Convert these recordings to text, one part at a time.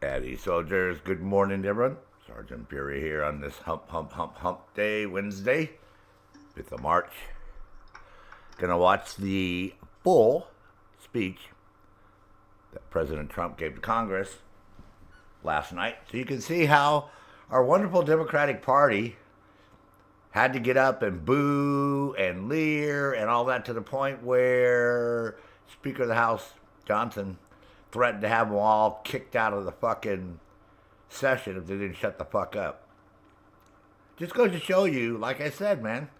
Addy soldiers, good morning, everyone. Sergeant Fury here on this hump day, Wednesday, 5th of March. Gonna watch the full speech that President Trump gave to Congress last night, so you can see how our wonderful Democratic Party had to get up and boo and leer and all that to the point where Speaker of the House Johnson threatened to have them all kicked out of the fucking session if they didn't shut the fuck up. Just goes to show you, like I said, man,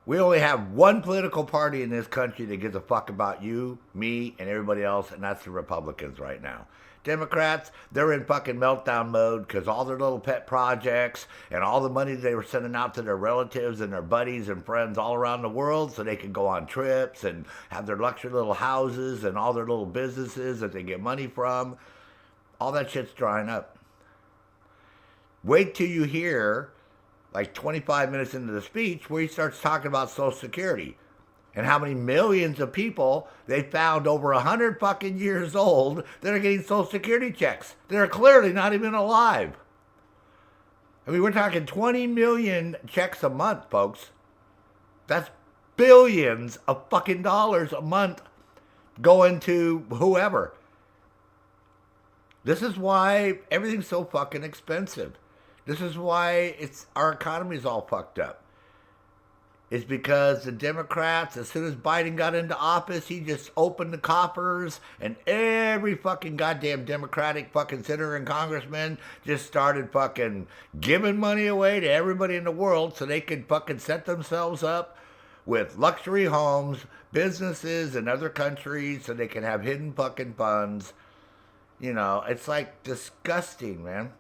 we only have one political party in this country that gives a fuck about you, me, and everybody else, and that's the Republicans right now. Democrats, they're in fucking meltdown mode because all their little pet projects and all the money they were sending out to their relatives and their buddies and friends all around the world so they can go on trips and have their luxury little houses and all their little businesses that they get money from, all that shit's drying up. Wait till you hear, like 25 minutes into the speech, where he starts talking about Social Security and how many millions of people they found over 100 fucking years old that are getting Social Security checks. They're clearly not even alive. I mean, we're talking 20 million checks a month, folks. That's billions of fucking dollars a month going to whoever. This is why everything's so fucking expensive. This is why our economy's all fucked up. It's because the Democrats, as soon as Biden got into office, he just opened the coffers and every fucking goddamn Democratic fucking senator and congressman just started fucking giving money away to everybody in the world so they could fucking set themselves up with luxury homes, businesses in other countries so they can have hidden fucking funds. You know, it's like disgusting, man.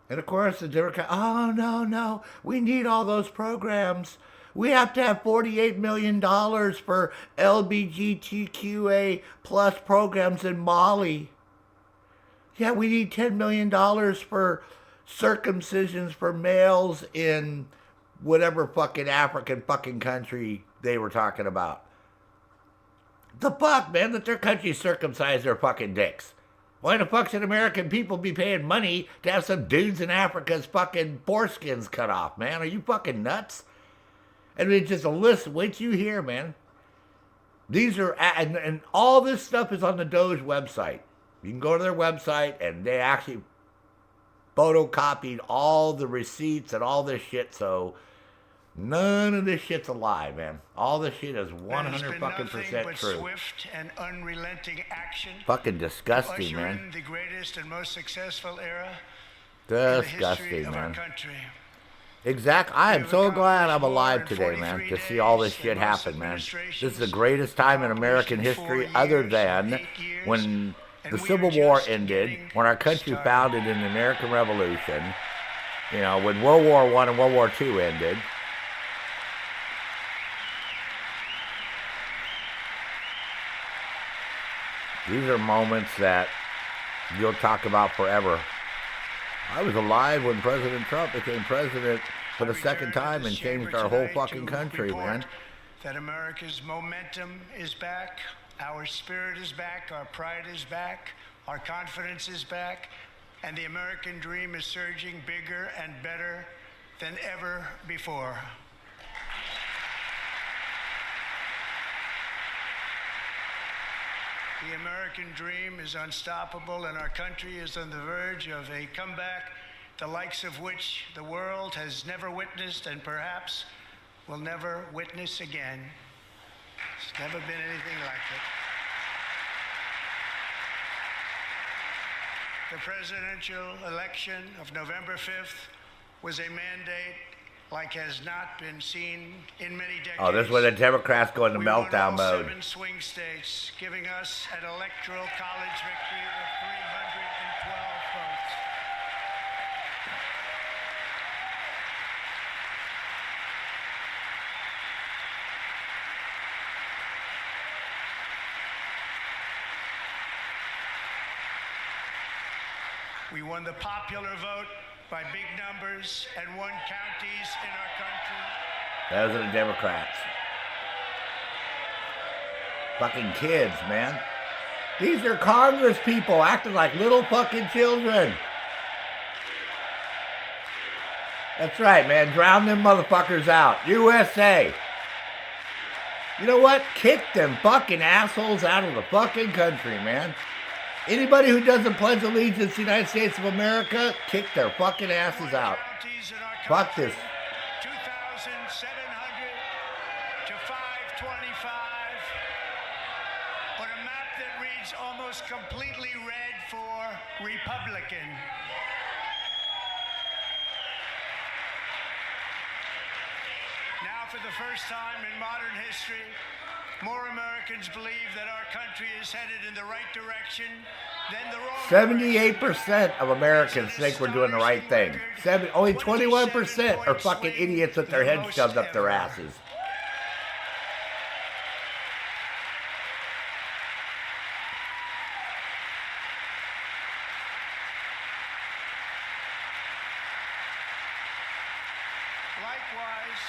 And of course, the Democrats, oh, no, we need all those programs. We have to have $48 million for LGBTQA plus programs in Mali. Yeah, we need $10 million for circumcisions for males in whatever fucking African fucking country they were talking about. The fuck, man, that their country circumcise their fucking dicks. Why the fuck should American people be paying money to have some dudes in Africa's fucking foreskins cut off, man? Are you fucking nuts? I mean, just a list. Wait till you hear, man. These are, and all this stuff is on the Doge website. You can go to their website and they actually photocopied all the receipts and all this shit, so none of this shit's a lie, man. All this shit is 100 fucking percent true. Swift and unrelenting action. Fucking disgusting, man. The greatest and most successful era disgusting, man. Of our country. Exactly. I am so glad I'm alive today, man, to see all this shit happen, man. This is the greatest time in American history other than when the Civil War ended, when our country founded in the American Revolution, you know, when World War I and World War II ended. These are moments that you'll talk about forever. I was alive when President Trump became president for the second time and changed our whole fucking country, man. That America's momentum is back, our spirit is back, our pride is back, our confidence is back, and the American dream is surging bigger and better than ever before. The American dream is unstoppable, and our country is on the verge of a comeback, the likes of which the world has never witnessed and perhaps will never witness again. There's never been anything like it. The presidential election of November 5th was a mandate like has not been seen in many decades. Oh, this is where the Democrats go into meltdown mode. 7 swing states, giving us an electoral college victory of 312 votes. We won the popular vote by big numbers and won counties in our country. Those are the Democrats. Fucking kids, man. These are Congress people acting like little fucking children. That's right, man. Drown them motherfuckers out. USA. You know what? Kick them fucking assholes out of the fucking country, man. Anybody who doesn't pledge allegiance to the United States of America, kick their fucking asses out. Fuck this. 2,700 to 525 on a map that reads almost completely red for Republican. Now, for the first time in modern history, more Americans believe that our country is headed in the right direction than the wrong 78% of Americans think we're doing the right thing. Only 21% are fucking idiots with their heads shoved up their asses. Likewise,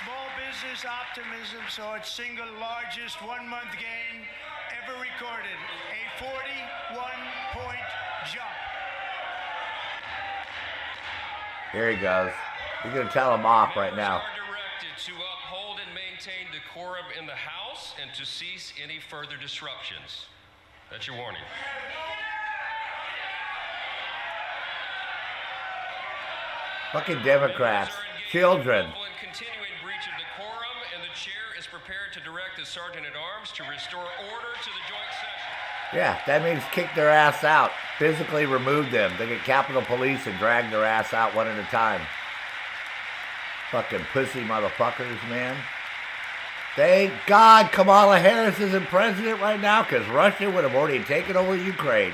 small business optimism saw its single largest one-month gain ever recorded, a 41-point jump. Here he goes. He's going to tell him off right now. Members are directed to uphold and maintain decorum in the House and to cease any further disruptions. That's your warning. Fucking Democrats. Children. Continuing breach of decorum, and the chair is prepared to direct the sergeant at arms to restore order to the joint session. Yeah, that means kick their ass out. Physically remove them. They get Capitol Police and drag their ass out one at a time. Fucking pussy motherfuckers, man. Thank God Kamala Harris isn't president right now, because Russia would have already taken over Ukraine.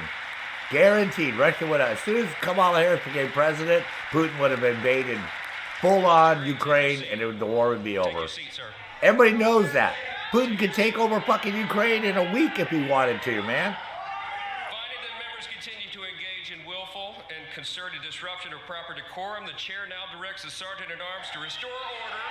Guaranteed. Russia would have, as soon as Kamala Harris became president, Putin would have invaded full-on Ukraine, and the war would be over. Everybody knows that. Putin could take over fucking Ukraine in a week if he wanted to, man. Finding that members continue to engage in willful and concerted disruption of proper decorum, the chair now directs the sergeant at arms to restore order.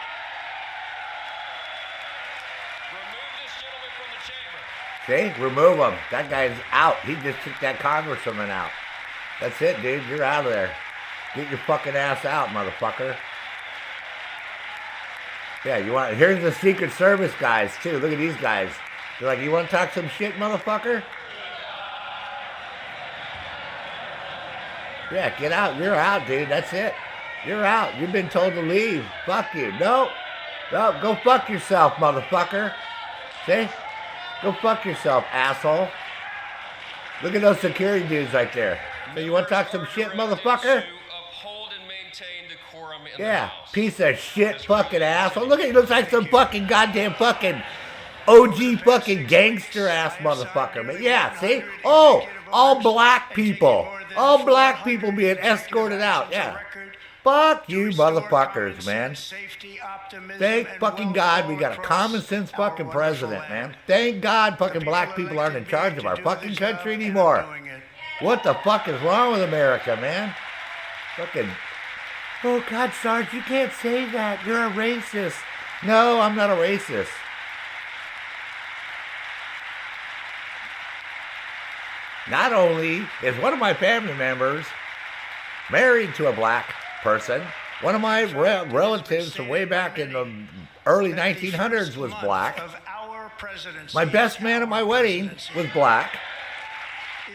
Remove this gentleman from the chamber. See? Remove him. That guy's out. He just kicked that congresswoman out. That's it, dude. You're out of there. Get your fucking ass out, motherfucker. Yeah, you want... Here's the Secret Service guys, too. Look at these guys. They're like, you want to talk some shit, motherfucker? Yeah, get out. You're out, dude. That's it. You're out. You've been told to leave. Fuck you. No. No, go fuck yourself, motherfucker. See? Go fuck yourself, asshole. Look at those security dudes right there. So you want to talk some shit, motherfucker? Yeah, piece of shit fucking asshole. Look at he looks like some fucking goddamn fucking OG fucking gangster ass motherfucker. But yeah, see? Oh, all black people. All black people being escorted out. Yeah. Fuck you motherfuckers, man. Thank fucking God we got a common sense fucking president, man. Thank God fucking black people aren't in charge of our fucking country anymore. What the fuck is wrong with America, man? Fucking... Oh, God, Sarge, you can't say that. You're a racist. No, I'm not a racist. Not only is one of my family members married to a black person, one of my relatives from way back in the early 1900s was black. My best man at my wedding was black.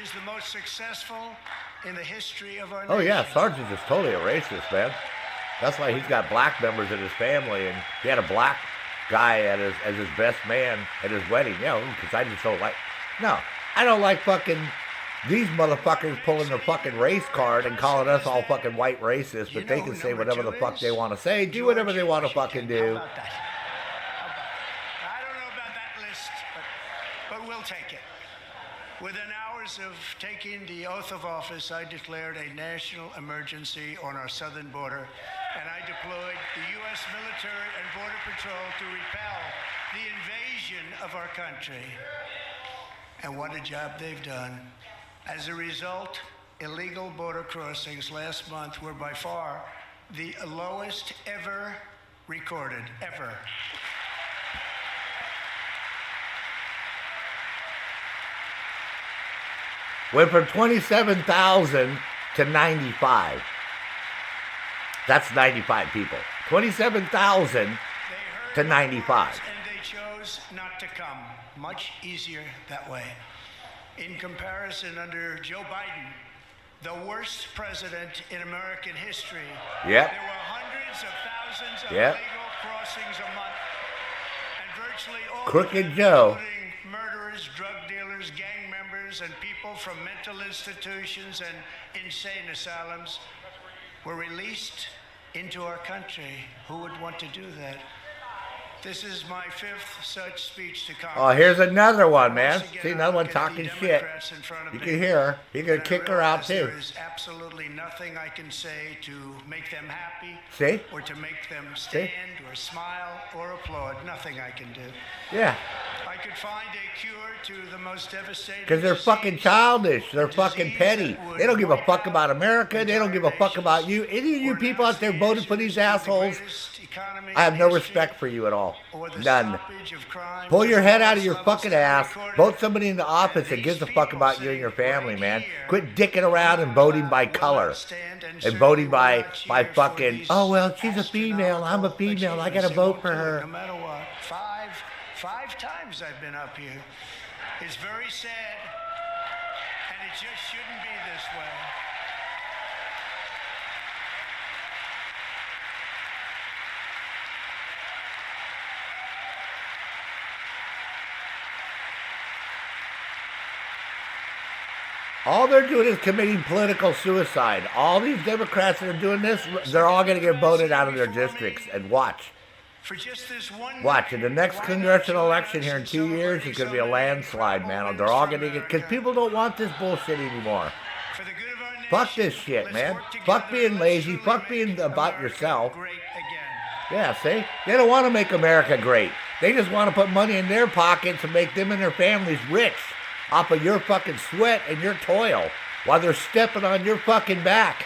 Is the most successful in the history of our nation. Oh yeah, Sarge is just totally a racist, man. That's why he's got black members in his family, and he had a black guy as his best man at his wedding. You know, because I just don't like... No, I don't like fucking these motherfuckers pulling their fucking race card and calling us all fucking white racists, but they can say whatever the fuck they want to say, do whatever they want to fucking do. I don't know about that list, but we'll take it. Within hours of taking the oath of office, I declared a national emergency on our southern border, and I deployed the U.S. military and Border Patrol to repel the invasion of our country. And what a job they've done. As a result, illegal border crossings last month were by far the lowest ever recorded, ever. went from 27,000 to 95. That's 95 people. 27,000 to 95. And they chose not to come. Much easier that way. In comparison, under Joe Biden, the worst president in American history, Yep. there were hundreds of thousands of Yep. illegal crossings a month. And virtually all Crooked of them, Joe. including murderers, drug dealers, gang members, and people from mental institutions and insane asylums, were released into our country. Who would want to do that? This is my fifth such speech to Congress. Oh, here's another one, man. Once again, See, I another one look at the talking shit. Democrats in front of You me, can hear her. You can and I kick her out, realize too. There is absolutely nothing I can say to make them happy, See? or to make them stand, or smile, or applaud. Nothing I can do. Yeah. I could find a cure to the most devastating. Because they're fucking childish. They're fucking disease petty. that would They don't give a wipe fuck out about America. They don't give a fuck about you. Any of you people out there voted for these assholes, I have no respect for you at all. None. Pull your head out of your fucking ass. Vote somebody in the office that gives a fuck about you and your family, man. Quit dicking around and voting by color. And voting by fucking, oh, well, she's a female. I'm a female. I gotta vote for her. No matter what. Five times I've been up here. It's very sad, and it just shouldn't be this way. All they're doing is committing political suicide. All these Democrats that are doing this, they're all going to get voted out of their districts. And watch. For just this one Watch. In the next congressional election here in 2 years, it's going to be a landslide, man. They're all going to get... Because people don't want this bullshit anymore. For the good of our nation, Fuck this shit, let's man. work together Fuck being and lazy. let's Fuck truly being make about America yourself. great again. Yeah, see? They don't want to make America great. They just want to put money in their pockets and make them and their families rich off of your fucking sweat and your toil while they're stepping on your fucking back.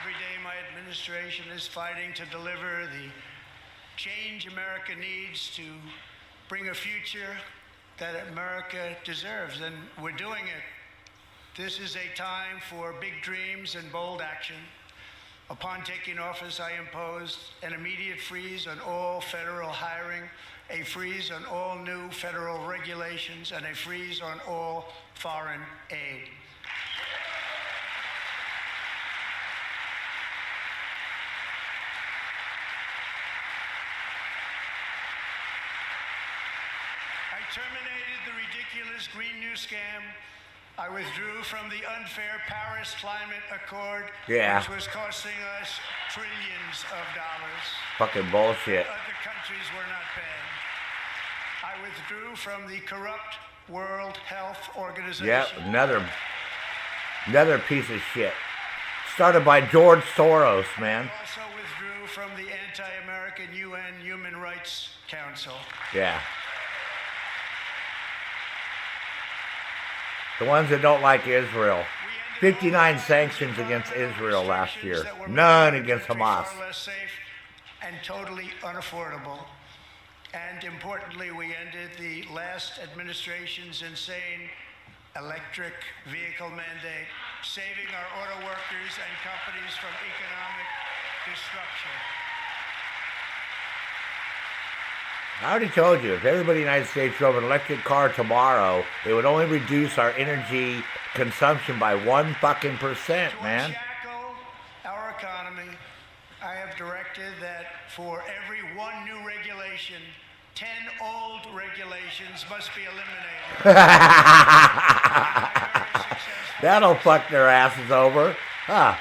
Every day my administration is fighting to deliver the change America needs to bring a future that America deserves, and we're doing it. This is a time for big dreams and bold action. Upon taking office, I imposed an immediate freeze on all federal hiring, a freeze on all new federal regulations, and a freeze on all foreign aid. I terminated the ridiculous Green New Scam. I withdrew from the unfair Paris Climate Accord, Yeah. which was costing us trillions of dollars. Fucking bullshit. Other countries were not paying. I withdrew from the corrupt World Health Organization. Yep, another piece of shit. Started by George Soros, man. I also withdrew from the anti-American UN Human Rights Council. Yeah. The ones that don't like Israel. 59 sanctions against Israel last year. None against Hamas. Far less safe and totally unaffordable. And importantly, we ended the last administration's insane electric vehicle mandate, saving our auto workers and companies from economic destruction. I already told you, if everybody in the United States drove an electric car tomorrow, it would only reduce our energy consumption by 1 fucking percent, To man. unshackle our economy, I have directed that for every one new regulation, 10 old regulations must be eliminated. That'll fuck their asses over. Huh.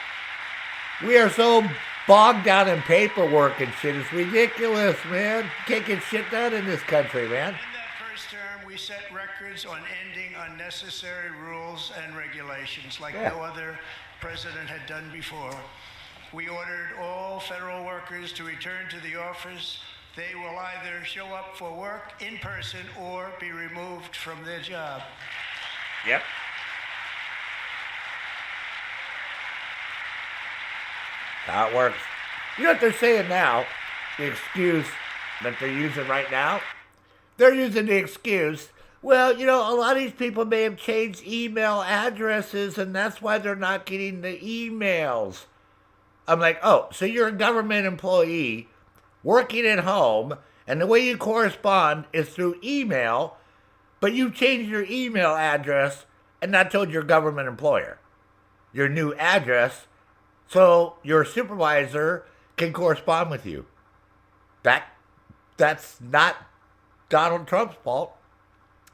We are so bogged down in paperwork and shit. It's ridiculous, man. Can't get shit done in this country, man. In that first term, we set records on ending unnecessary rules and regulations like Yeah. no other president had done before. We ordered all federal workers to return to the office. They will either show up for work in person or be removed from their job. Yep. How it works. You know what they're saying now? The excuse that they're using right now? they're using the excuse, well, you know, a lot of these people may have changed email addresses and that's why they're not getting the emails. I'm like, oh, so you're a government employee working at home and the way you correspond is through email, but you changed your email address and not told your government employer your new address so your supervisor can correspond with you. That's not Donald Trump's fault.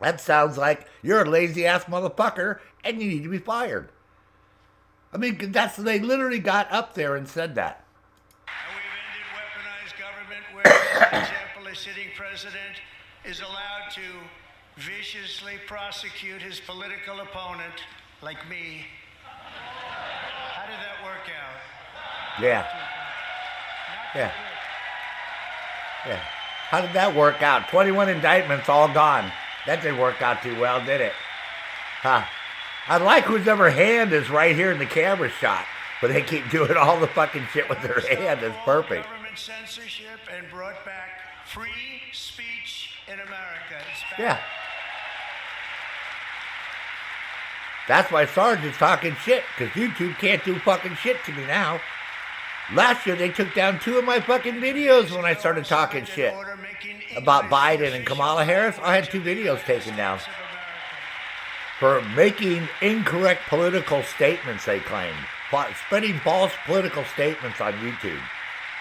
That sounds like you're a lazy-ass motherfucker and you need to be fired. I mean, they literally got up there and said that. And we've ended weaponized government where, for example, a sitting president is allowed to viciously prosecute his political opponent, like me. How did that work out? Yeah. Yeah. Yeah. How did that work out? 21 indictments all gone. That didn't work out too well, did it? Huh. I like whoever hand is right here in the camera shot, but they keep doing all the fucking shit with their hand. It's perfect. Government censorship and brought back free speech in America. Yeah. That's why Sergeant's talking shit, because YouTube can't do fucking shit to me now. Last year, they took down 2 of my fucking videos when I started talking shit about Biden and Kamala Harris. I had 2 videos taken down for making incorrect political statements, they claimed. Spreading false political statements on YouTube.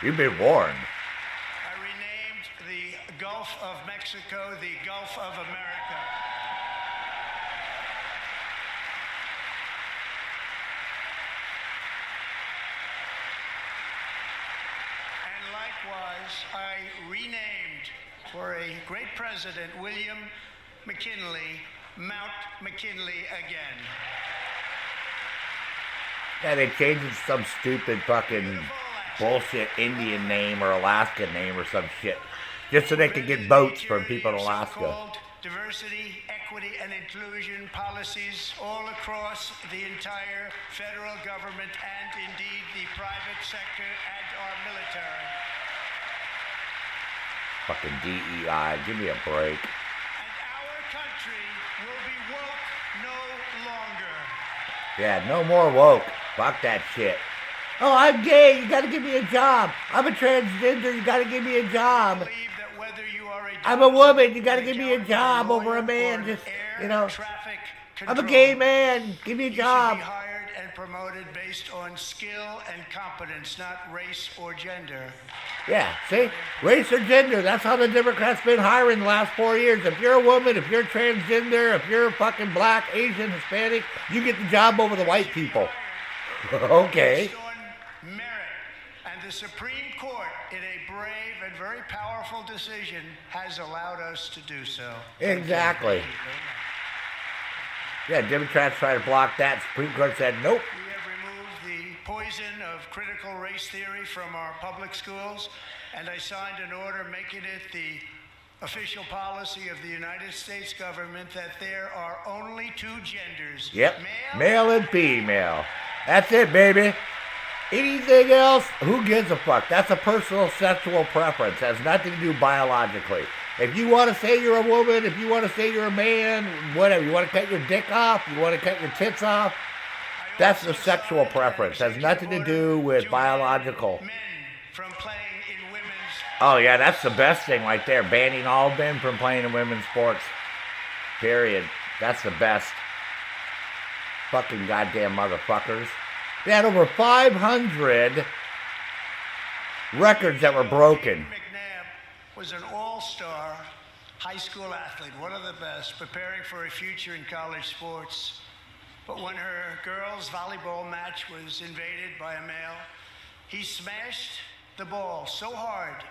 You've been warned. I renamed the Gulf of Mexico the Gulf of America. And likewise, I renamed for a great president, William McKinley, Mount McKinley again. Yeah, they changed it to some stupid fucking bullshit Indian name or Alaskan name or some shit. Just so they could get votes from people in Alaska. Diversity, equity, and inclusion policies all across the entire federal government and indeed the private sector and our military. Fucking DEI, give me a break. And our country will be woke no longer. Yeah, no more woke. Fuck that shit. Oh, I'm gay, you gotta give me a job. I'm a transgender, you gotta give me a job. I'm a woman, you gotta give me a job over a man, just, you know. I'm a gay man, give me a job. You should be hired and promoted based on skill and competence, not race or gender. Yeah, see? Race or gender, that's how the Democrats been hiring the last 4 years. If you're a woman, if you're transgender, if you're fucking black, Asian, Hispanic, you get the job over the white people. Okay. Based on merit. And the Supreme Court, in a brave and very powerful decision, has allowed us to do so. Exactly. Yeah, Democrats try to block that. Supreme Court said nope. We have removed the poison of critical race theory from our public schools, and I signed an order making it the official policy of the United States government that there are only 2 genders. Yep, male and female. That's it, baby. Anything else, who gives a fuck? That's a personal sexual preference. It has nothing to do biologically. If you want to say you're a woman, if you want to say you're a man, whatever, you want to cut your dick off, you want to cut your tits off, that's a sexual preference. It has nothing to do with biological. Men from playing in women's. Oh yeah, that's the best thing right there. Banning all men from playing in women's sports. Period. That's the best. Fucking goddamn motherfuckers. They had over 500 records that were broken. McNabb was an all-star high school athlete, one of the best, preparing for a future in college sports. But when her girls' volleyball match was invaded by a male, he smashed the ball so hard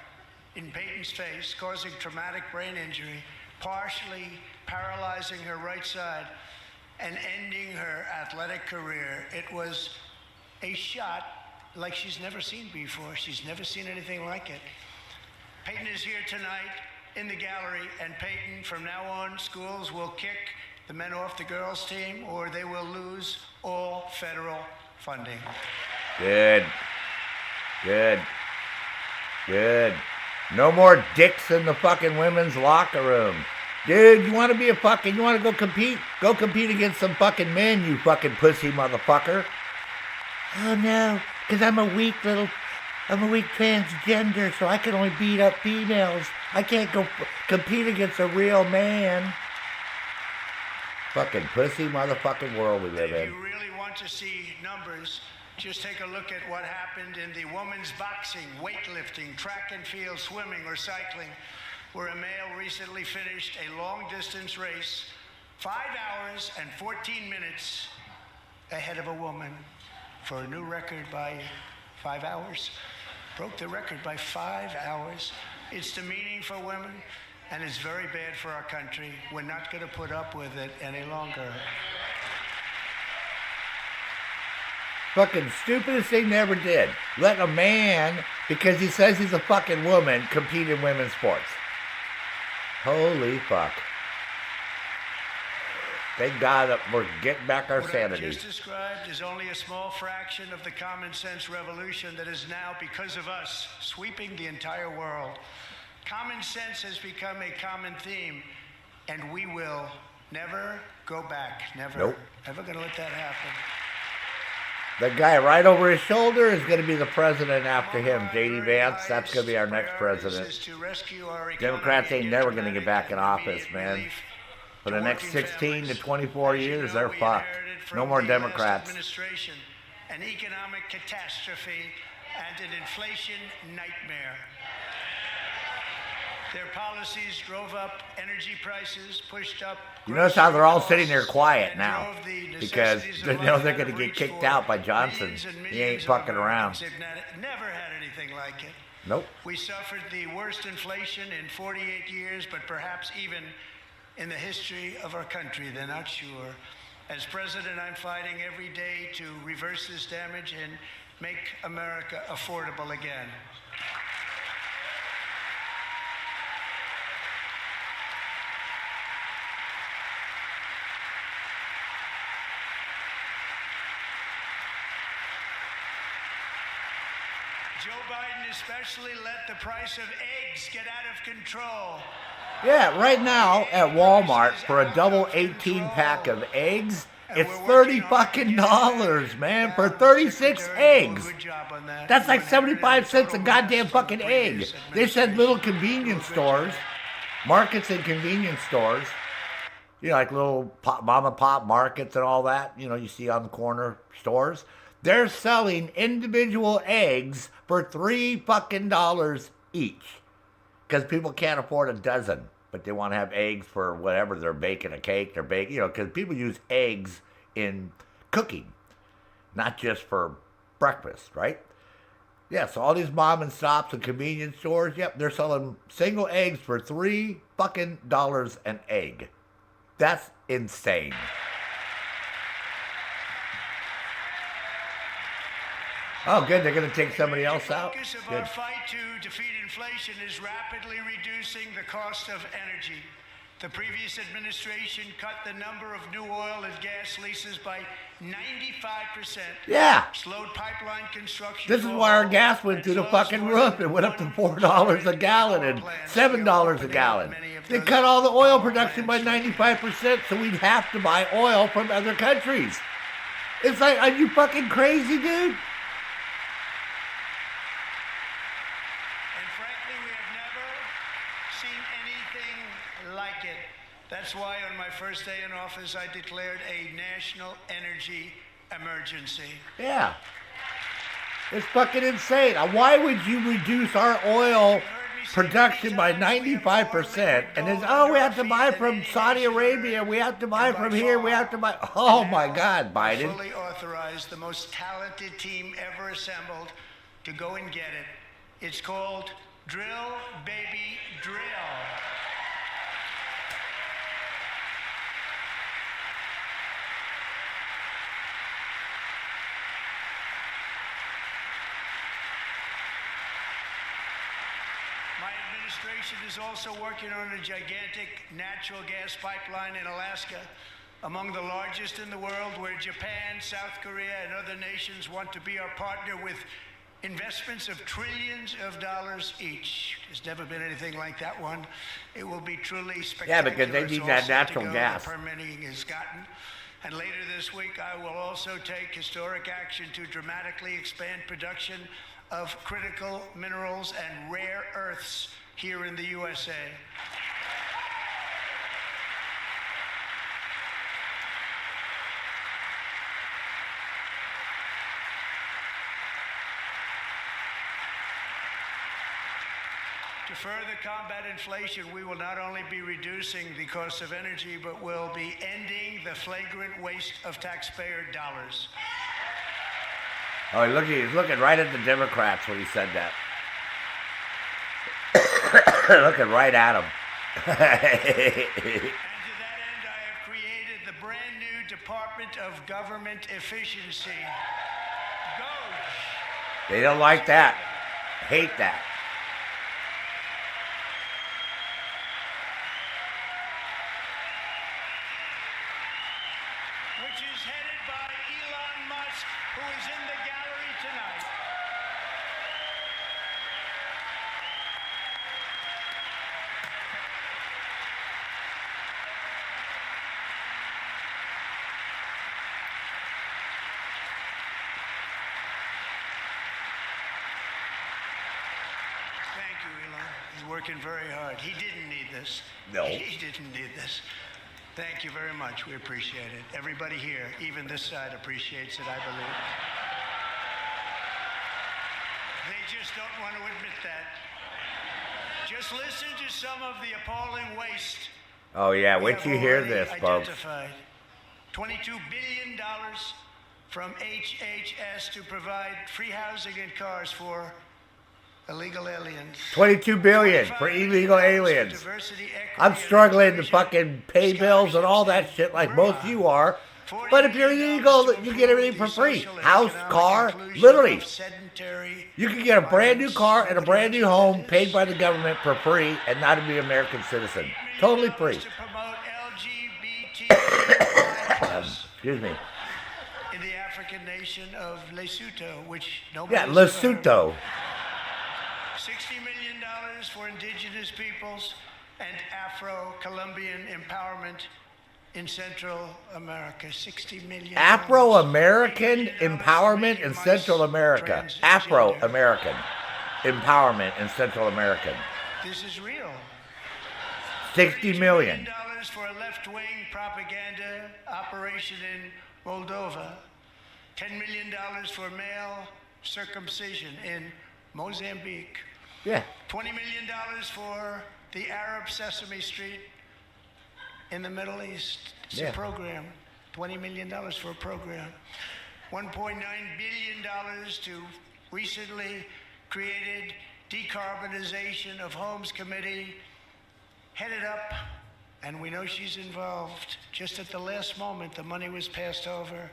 in Peyton's face, causing traumatic brain injury, partially paralyzing her right side and ending her athletic career. It was a shot like she's never seen before. She's never seen anything like it. Peyton is here tonight in the gallery, and Peyton, from now on, schools will kick the men off the girls' team, or they will lose all federal funding. Good. Good. Good. No more dicks in the fucking women's locker room. Dude, you want to be a fucking, you want to go compete? Go compete against some fucking men, you fucking pussy motherfucker. Oh no, because I'm a weak transgender, so I can only beat up females. I can't go compete against a real man. Fucking pussy motherfucking world we live in. If you really want to see numbers, just take a look at what happened in the women's boxing, weightlifting, track and field, swimming, or cycling, where a male recently finished a long-distance race 5 hours and 14 minutes ahead of a woman for a new record by 5 hours. Broke the record by 5 hours. It's demeaning for women, and it's very bad for our country. We're not going to put up with it any longer. Fucking stupidest thing they ever did. Let a man, because he says he's a fucking woman, compete in women's sports. Holy fuck. Thank God that we're getting back our sanity. What I just described is only a small fraction of the common sense revolution that is now, because of us, sweeping the entire world. Common sense has become a common theme, and we will never go back. Never. Nope. Never going to let that happen. The guy right over his shoulder is going to be the president after him, J.D. Vance. That's going to be our next president. Democrats ain't never going to get back in office, man. For the next 16 to 24 years, they're fucked. No more Democrats. An economic catastrophe and an inflation nightmare. Their policies drove up energy prices, pushed up. You notice how they're all sitting there quiet now because they know they're going to get kicked out by Johnson. He ain't fucking around. They've never had anything like it. Nope. We suffered the worst inflation in 48 years, but perhaps even in the history of our country. They're not sure. As president, I'm fighting every day to reverse this damage and make America affordable again. Joe Biden especially let the price of eggs get out of control. Yeah, right now at Walmart for a double 18-pack of eggs, it's $30 fucking dollars, man, for 36 eggs. That's like 75 cents a goddamn fucking egg. They said little convenience stores, markets and convenience stores, you know, like little mom and pop markets and all that, you know, you see on the corner stores. They're selling individual eggs for $3 fucking dollars each. Because people can't afford a dozen, but they want to have eggs for whatever. They're baking a cake, they're baking, you know, because people use eggs in cooking, not just for breakfast, right? Yeah, so all these mom and stops and convenience stores, yep, they're selling single eggs for $3 fucking dollars an egg. That's insane. Oh, good. They're going to take somebody else out. The focus of Good. our fight to defeat inflation is rapidly reducing the cost of energy. The previous administration cut the number of new oil and gas leases by 95%. Yeah. Slowed pipeline construction. This is why our gas went through the fucking roof. It went up to $4 a gallon and $7 a gallon. They cut all the oil production by 95%, so we'd have to buy oil from other countries. It's like, are you fucking crazy, dude? That's why on my first day in office, I declared a national energy emergency. Yeah. It's fucking insane. Why would you reduce our oil production by 95% and then, oh, we have to buy from Saudi Arabia, we have to buy from here, we have to buy. Oh my God, Biden. Fully authorized the most talented team ever assembled to go and get it. It's called Drill, Baby, Drill. My administration is also working on a gigantic natural gas pipeline in Alaska, among the largest in the world, where Japan, South Korea, and other nations want to be our partner with investments of trillions of dollars each. There's never been anything like that one. It will be truly spectacular. Yeah, because they need that natural gas. The permitting is gotten. And later this week, I will also take historic action to dramatically expand production of critical minerals and rare earths here in the USA. To further combat inflation, we will not only be reducing the cost of energy, but will be ending the flagrant waste of taxpayer dollars. Oh, look, he's looking right at the Democrats when he said that. Looking right at them. And to that end, I have created the brand new Department of Government Efficiency. DOGE. They don't like that. Hate that. Which is headed by Elon Musk, who is in the gallery tonight. Thank you, Elon. He's working very hard. He didn't need this. No. He didn't need this. Thank you very much. We appreciate it. Everybody here, even this side, appreciates it, I believe. They just don't want to admit that. Just listen to some of the appalling waste. Oh, yeah, we wait have till you hear already this, folks. identified. $22 billion from HHS to provide free housing and cars for illegal aliens. $22 billion for illegal aliens. Diversity, equity, I'm struggling to inclusion, fucking pay bills and all that shit like most of you are. But if you're illegal, you get everything for free. House, car, literally. You can get a brand new car and a brand new home paid by the government for free and not be an American citizen. Totally free. Excuse me. In the African nation of Lesotho, which nobody Yeah, Lesotho. $60 million for indigenous peoples and Afro-Colombian empowerment in Central America. $60 million. Afro-American empowerment in Central America. Afro-American empowerment in Central America. This is real. 60 million. $32 for a left-wing propaganda operation in Moldova. $10 million for male circumcision in Mozambique. Yeah. $20 million for the Arab Sesame Street in the Middle East. It's a program. $20 million for a program. $1.9 billion to recently created Decarbonization of Homes Committee, headed up, and we know she's involved. Just at the last moment, the money was passed over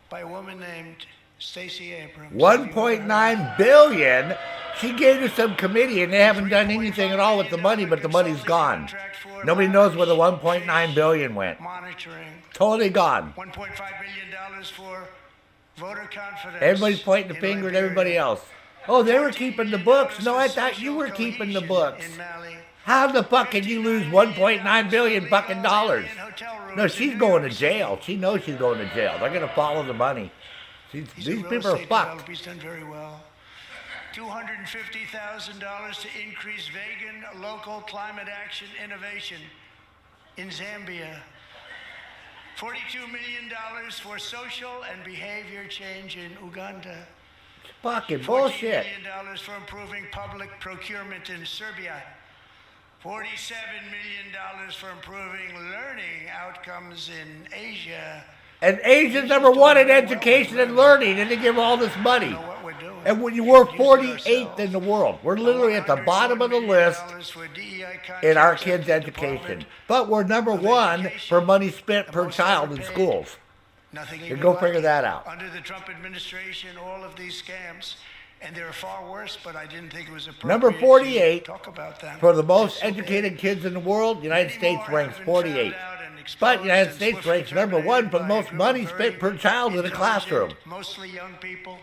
by a woman named Stacey Abrams. 1.9 billion. She gave to some committee and they haven't done anything at all with the money, but the money's gone. Nobody knows where the 1.9 billion went. Monitoring. Totally gone. $1.5 billion for voter confidence. Everybody's pointing the finger at everybody else. Oh, they were keeping the books. No, I thought you were keeping the books. How the fuck can you lose 1.9 billion fucking dollars? No, she's going to jail. She knows she's going to jail. They're going to follow the money. These people are fucked. He's done very well. $250,000 to increase vegan local climate action innovation in Zambia. $42 million for social and behavior change in Uganda. Fucking bullshit. $14 million for improving public procurement in Serbia. $47 million for improving learning outcomes in Asia. And Asia's number one in education and learning, and they give all this money. You know what we're doing. And when we're 48th in the world, we're literally at the bottom of the list in our kids' education. But we're number one for money spent per child in schools. Nothing Go figure that out. Under the Trump administration, all of these scams, and they're far worse, but I didn't think it was appropriate Number 48 to talk about them. for the most educated kids in the world, the United States ranks 48. But the United States ranks number one for the most money spent per child in a classroom. Mostly young people.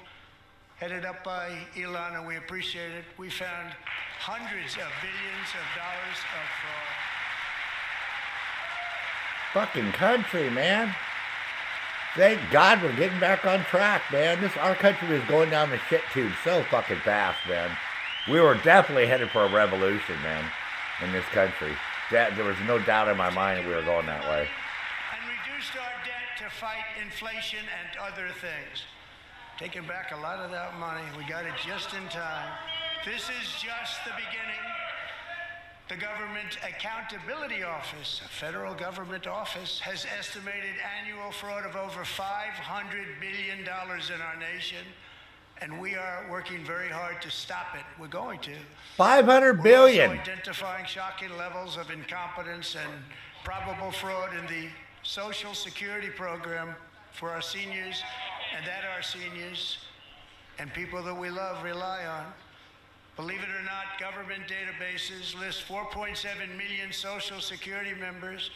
headed up by Elon, and we appreciate it. We found hundreds of billions of dollars of fraud. Fucking country, man. Thank God we're getting back on track, man. Our country was going down the shit tube so fucking fast, man. We were definitely headed for a revolution, man, in this country. There was no doubt in my mind we were going that way. And reduced our debt to fight inflation and other things. Taking back a lot of that money. We got it just in time. This is just the beginning. The Government Accountability Office, a federal government office, has estimated annual fraud of over $500 billion in our nation, and we are working very hard to stop it. We're going to. $500 billion. We're also identifying shocking levels of incompetence and probable fraud in the Social Security program for our seniors, and that our seniors and people that we love rely on. Believe it or not, government databases list 4.7 million Social Security members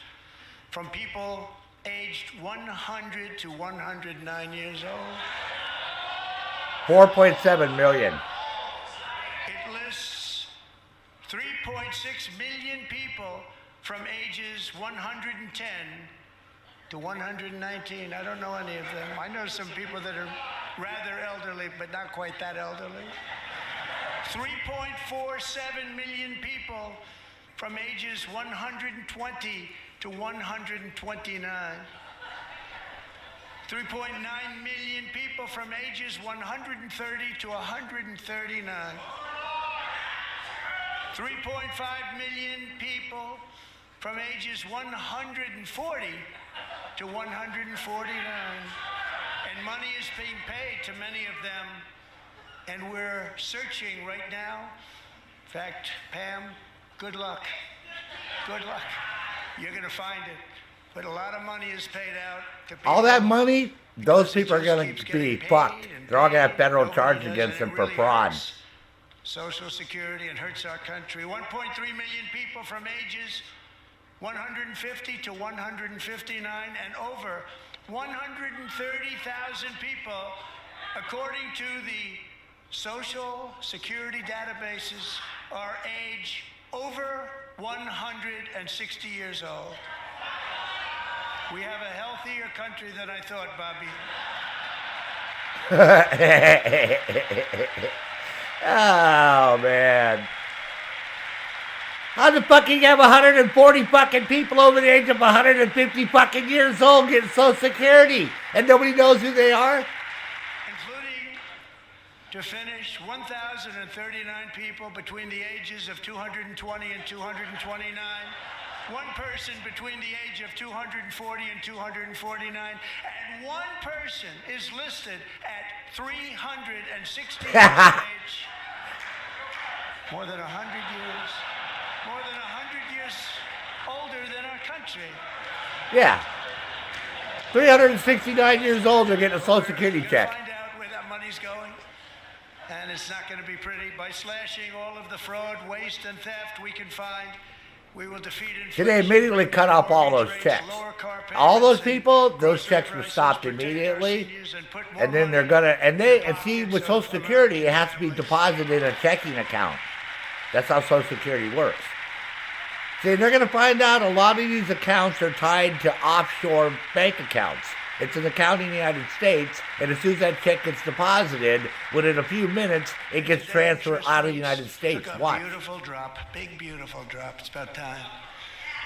from people aged 100 to 109 years old. 4.7 million. It lists 3.6 million people from ages 110 to 119. I don't know any of them. I know some people that are rather elderly, but not quite that elderly. 3.47 million people from ages 120 to 129. 3.9 million people from ages 130 to 139. 3.5 million people from ages 140 to 149. And money is being paid to many of them. And we're searching right now. In fact, Pam, good luck. Good luck. You're going to find it. But a lot of money is paid out to people. All that money, those people are going to be fucked. They're all going to have federal charges against them for fraud. Social Security and hurts our country. 1.3 million people from ages 150 to 159 and over 130,000 people, according to the Social Security databases, are age over 160 years old. We have a healthier country than I thought, Bobby. Oh, man. How the fuck you have 140 fucking people over the age of 150 fucking years old getting Social Security and nobody knows who they are? Including, to finish, 1,039 people between the ages of 220 and 229. One person between the age of 240 and 249, and one person is listed at 360 years of age. More than 100 years. More than 100 years older than our country. Yeah. 369 years old are getting a Social Security check. Find out where that money's going. And it's not going to be pretty. By slashing all of the fraud, waste, and theft we can find, we will defeat inflation. They immediately cut off all those checks. All those people, those checks were stopped immediately. And then they're going to, and see, with Social Security, it has to be deposited in a checking account. That's how Social Security works. See, they're going to find out a lot of these accounts are tied to offshore bank accounts. It's an account in the United States, and as soon as that check gets deposited, within a few minutes, it gets transferred out of the United States. Watch. Beautiful drop, big beautiful drop. It's about time.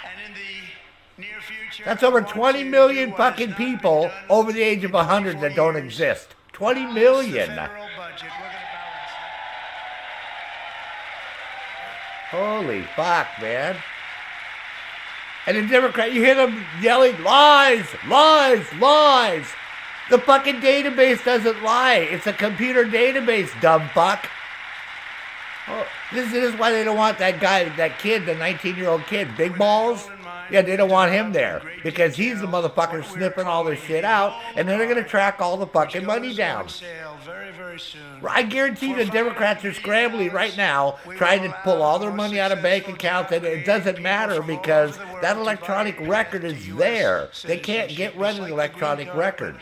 And in the near future, that's over 20 million fucking people over the age of 100 that don't exist. 20 million. Holy fuck, man. And the Democrat, you hear them yelling, lies, lies, lies. The fucking database doesn't lie. It's a computer database, dumb fuck. Oh, this is why they don't want that guy, that kid, the 19-year-old kid, Big Balls. Yeah, they don't want him there because he's the motherfucker sniffing all this shit out, and then they're going to track all the fucking money down. I guarantee the Democrats are scrambling right now, trying to pull all their money out of bank accounts, and it doesn't matter because that electronic record is there. They can't get rid of the electronic record.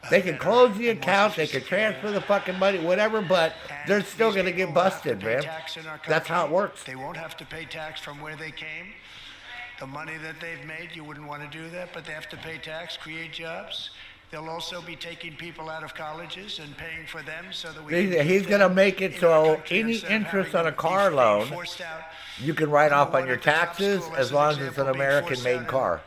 They can close the account, they can transfer the fucking money, whatever, but they're still going to get busted, man. That's how it works. They won't have to pay tax from where they came. The money that they've made, you wouldn't want to do that, but they have to pay tax, create jobs. They'll also be taking people out of colleges and paying for them so that he's going to make it so any interest on a car loan you can write off on your taxes as long as it's an American-made car.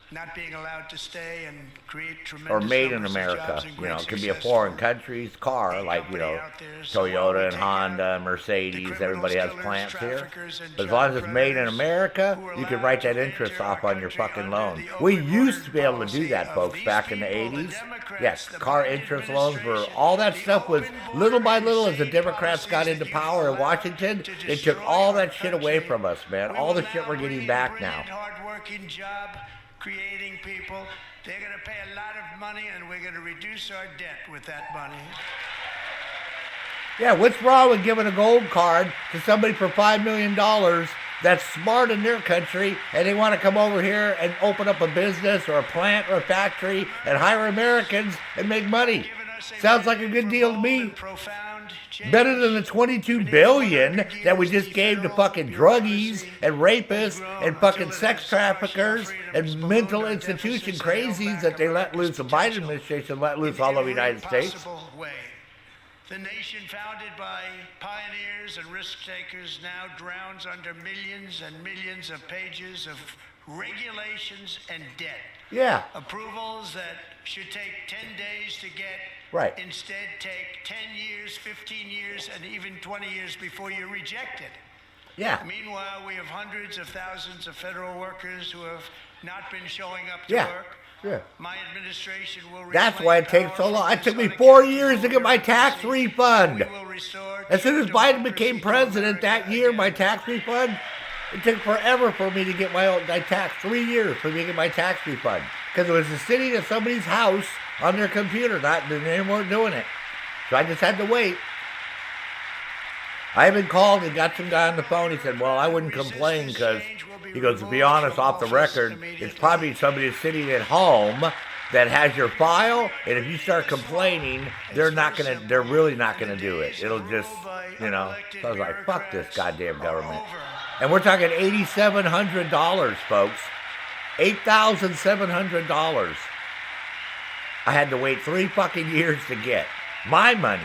Not being allowed to stay and create tremendous or made in America. You know, it could be a foreign country's car, like, you know, Toyota and Honda, Mercedes, everybody has plants here. But as long as it's made in America, you can write that interest off on your fucking loan. We used to be able to do that, folks, back in the 80s. Yes, car interest loans were, all that stuff was little by little as the Democrats got into power in Washington, they took all that shit away from us, man. All the shit we're getting back now. Creating people, they're going to pay a lot of money, and we're going to reduce our debt with that money. Yeah, what's wrong with giving a gold card to somebody for $5 million that's smart in their country, and they want to come over here and open up a business or a plant or a factory and hire Americans and make money? Sounds like a good deal to me. Better than the $22 billion that we just gave to fucking druggies and rapists and fucking sex traffickers and mental institution crazies that they let loose, the Biden administration let loose all over the United States. The nation founded by pioneers and risk takers now drowns under millions and millions of pages of regulations and debt. Yeah. Approvals that should take 10 days to get. Right. Instead, take 10 years, 15 years, and even 20 years before you're rejected. Yeah. Meanwhile, we have hundreds of thousands of federal workers who have not been showing up to work. Yeah. My administration will. That's why it takes so long. It took me 4 years to get my tax refund. As soon as Biden became president that year, my tax refund, it took forever for me to get my tax. 3 years for me to get my tax refund. Because it was sitting at somebody's house on their computer. They weren't doing it. So I just had to wait. I even called and got some guy on the phone. He said, well, I wouldn't complain because, he goes, to be honest, off the record, it's probably somebody sitting at home that has your file, and if you start complaining, they're really not gonna do it. It'll just, you know. So I was like, fuck this goddamn government. And we're talking $8,700, folks. $8,700. I had to wait 3 fucking years to get my money.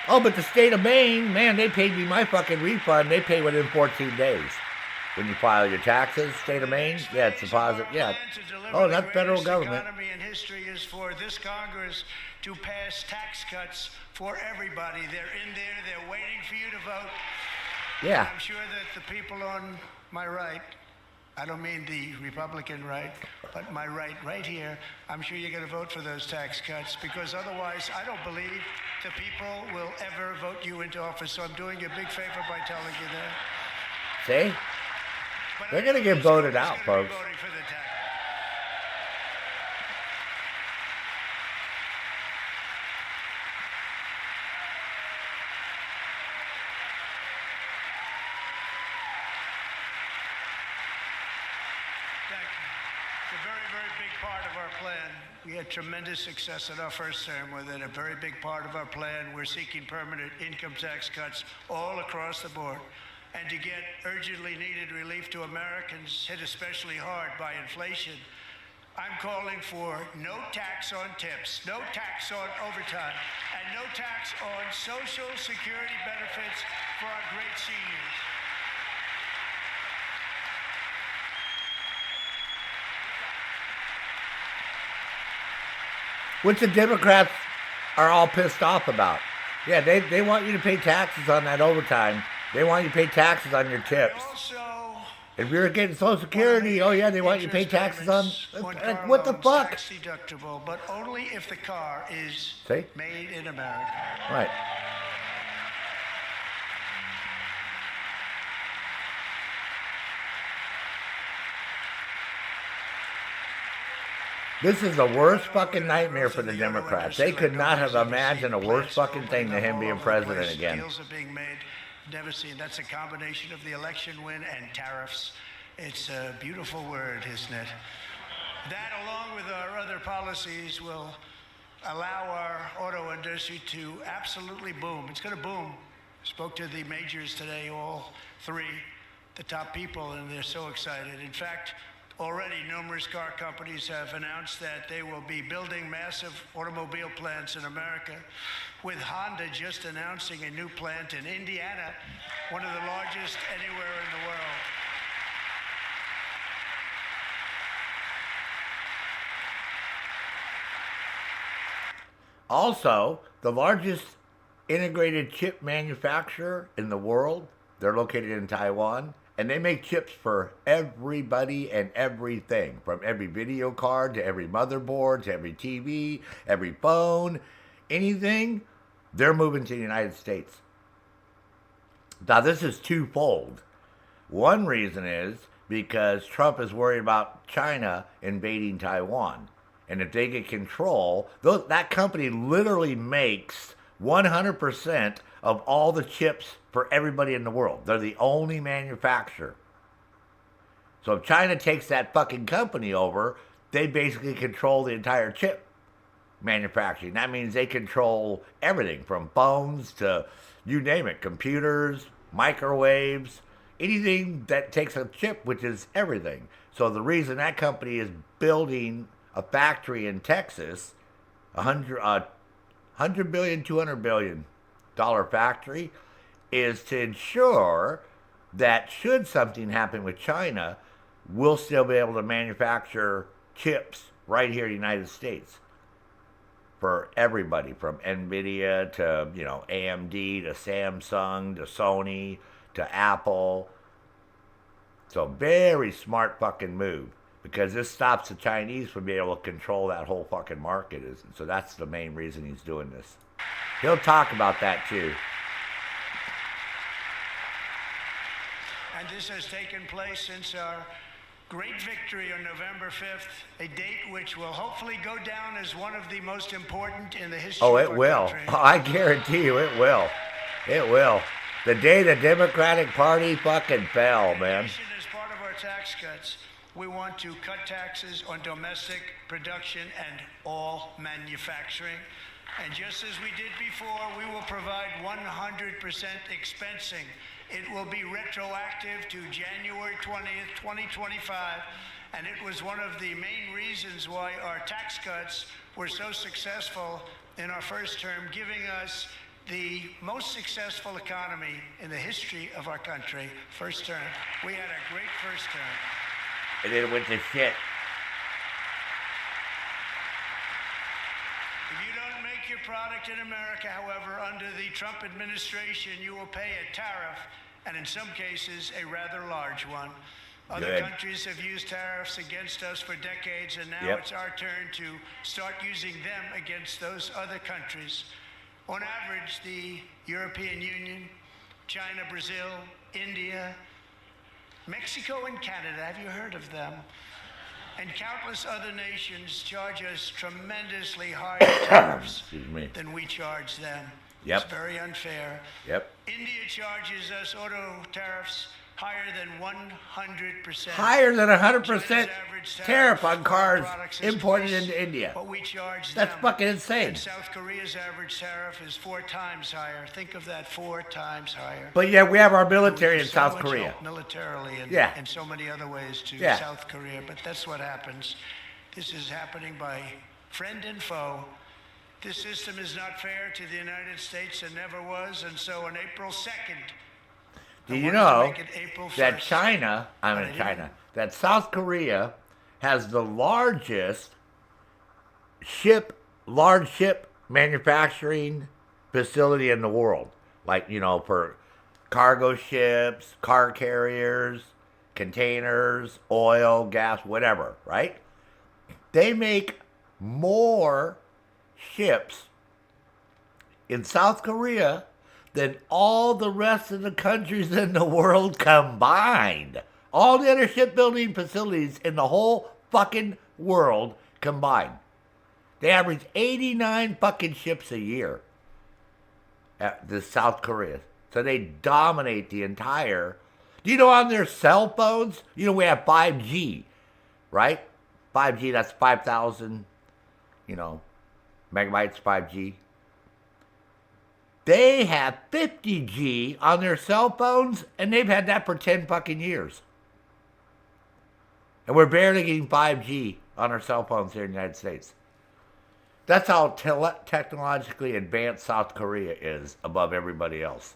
Oh, but the state of Maine, man, they paid me my fucking refund. They pay within 14 days. When you file your taxes, state of Maine, yeah, it's deposit, yeah. Oh, that's federal government. Economy in history is for this Congress to pass tax cuts for everybody. They're in there, they're waiting for you to vote. Yeah. And I'm sure that the people on my right, I don't mean the Republican right, but my right here, I'm sure you're going to vote for those tax cuts, because otherwise I don't believe the people will ever vote you into office. So I'm doing you a big favor by telling you that. See? They're going to get voted out, folks. We had tremendous success in our first term with it. A very big part of our plan, we're seeking permanent income tax cuts all across the board. And to get urgently needed relief to Americans hit especially hard by inflation, I'm calling for no tax on tips, no tax on overtime, and no tax on Social Security benefits for our great seniors. Which the Democrats are all pissed off about. Yeah, they want you to pay taxes on that overtime. They want you to pay taxes on your tips. If you're getting Social Security, oh yeah, they want you to pay taxes on... Like, what the fuck? Tax deductible, but only if the car is made in America. Right. This is the worst fucking nightmare for the Democrats. They could not have imagined a worse fucking thing than him being president again. Deals are being made. Never seen. That's a combination of the election win and tariffs. It's a beautiful word, isn't it? That, along with our other policies, will allow our auto industry to absolutely boom. It's going to boom. Spoke to the majors today, all three, the top people, and they're so excited. In fact, already numerous car companies have announced that they will be building massive automobile plants in America, with Honda just announcing a new plant in Indiana, one of the largest anywhere in the world. Also, the largest integrated chip manufacturer in the world, they're located in Taiwan, and they make chips for everybody and everything, from every video card to every motherboard to every TV, every phone, anything, they're moving to the United States. Now, this is twofold. One reason is because Trump is worried about China invading Taiwan. And if they get control, that company literally makes 100% of all the chips for everybody in the world. They're the only manufacturer. So if China takes that fucking company over, they basically control the entire chip manufacturing. That means they control everything from phones to, you name it, computers, microwaves, anything that takes a chip, which is everything. So the reason that company is building a factory in Texas, $100 billion, $200 billion factory, is to ensure that should something happen with China, we'll still be able to manufacture chips right here in the United States for everybody, from NVIDIA to, AMD to Samsung to Sony to Apple. So very smart fucking move, because this stops the Chinese from being able to control that whole fucking market. So that's the main reason he's doing this. He'll talk about that too. And this has taken place since our great victory on November 5th, a date which will hopefully go down as one of the most important in the history of our country. Oh, I guarantee you it will. It will. The day the Democratic Party fucking fell, man. As part of our tax cuts, we want to cut taxes on domestic production and all manufacturing. And just as we did before, we will provide 100% expensing. It will be retroactive to January 20th, 2025. And it was one of the main reasons why our tax cuts were so successful in our first term, giving us the most successful economy in the history of our country. First term. We had a great first term. And then it went to shit. If you don't make your product in America, however, under the Trump administration, you will pay a tariff, and in some cases, a rather large one. Other countries have used tariffs against us for decades, and now it's our turn to start using them against those other countries. On average, the European Union, China, Brazil, India, Mexico, and Canada, have you heard of them? And countless other nations charge us tremendously higher tariffs than we charge them. It's very unfair. India charges us auto tariffs higher than 100%. Higher than 100% tariff on cars imported into India. What we charge That's them. fucking insane. And South Korea's average tariff is 4 times higher. Think of that, 4 times higher. But yeah, we have our military in South much Korea. help militarily and so many other ways to South Korea. But that's what happens. This is happening by friend and foe. This system is not fair to the United States and never was. And so on April 2nd, do you know that that South Korea has the largest large ship manufacturing facility in the world? Like, for cargo ships, car carriers, containers, oil, gas, whatever, right? They make more ships in South Korea than all the rest of the countries in the world combined. All the other shipbuilding facilities in the whole fucking world combined. They average 89 fucking ships a year at the South Korea. So they dominate the entire... Do you know on their cell phones, we have 5G, right? 5G, that's 5,000, megabytes 5G. They have 50G on their cell phones, and they've had that for 10 fucking years. And we're barely getting 5G on our cell phones here in the United States. That's how technologically advanced South Korea is above everybody else.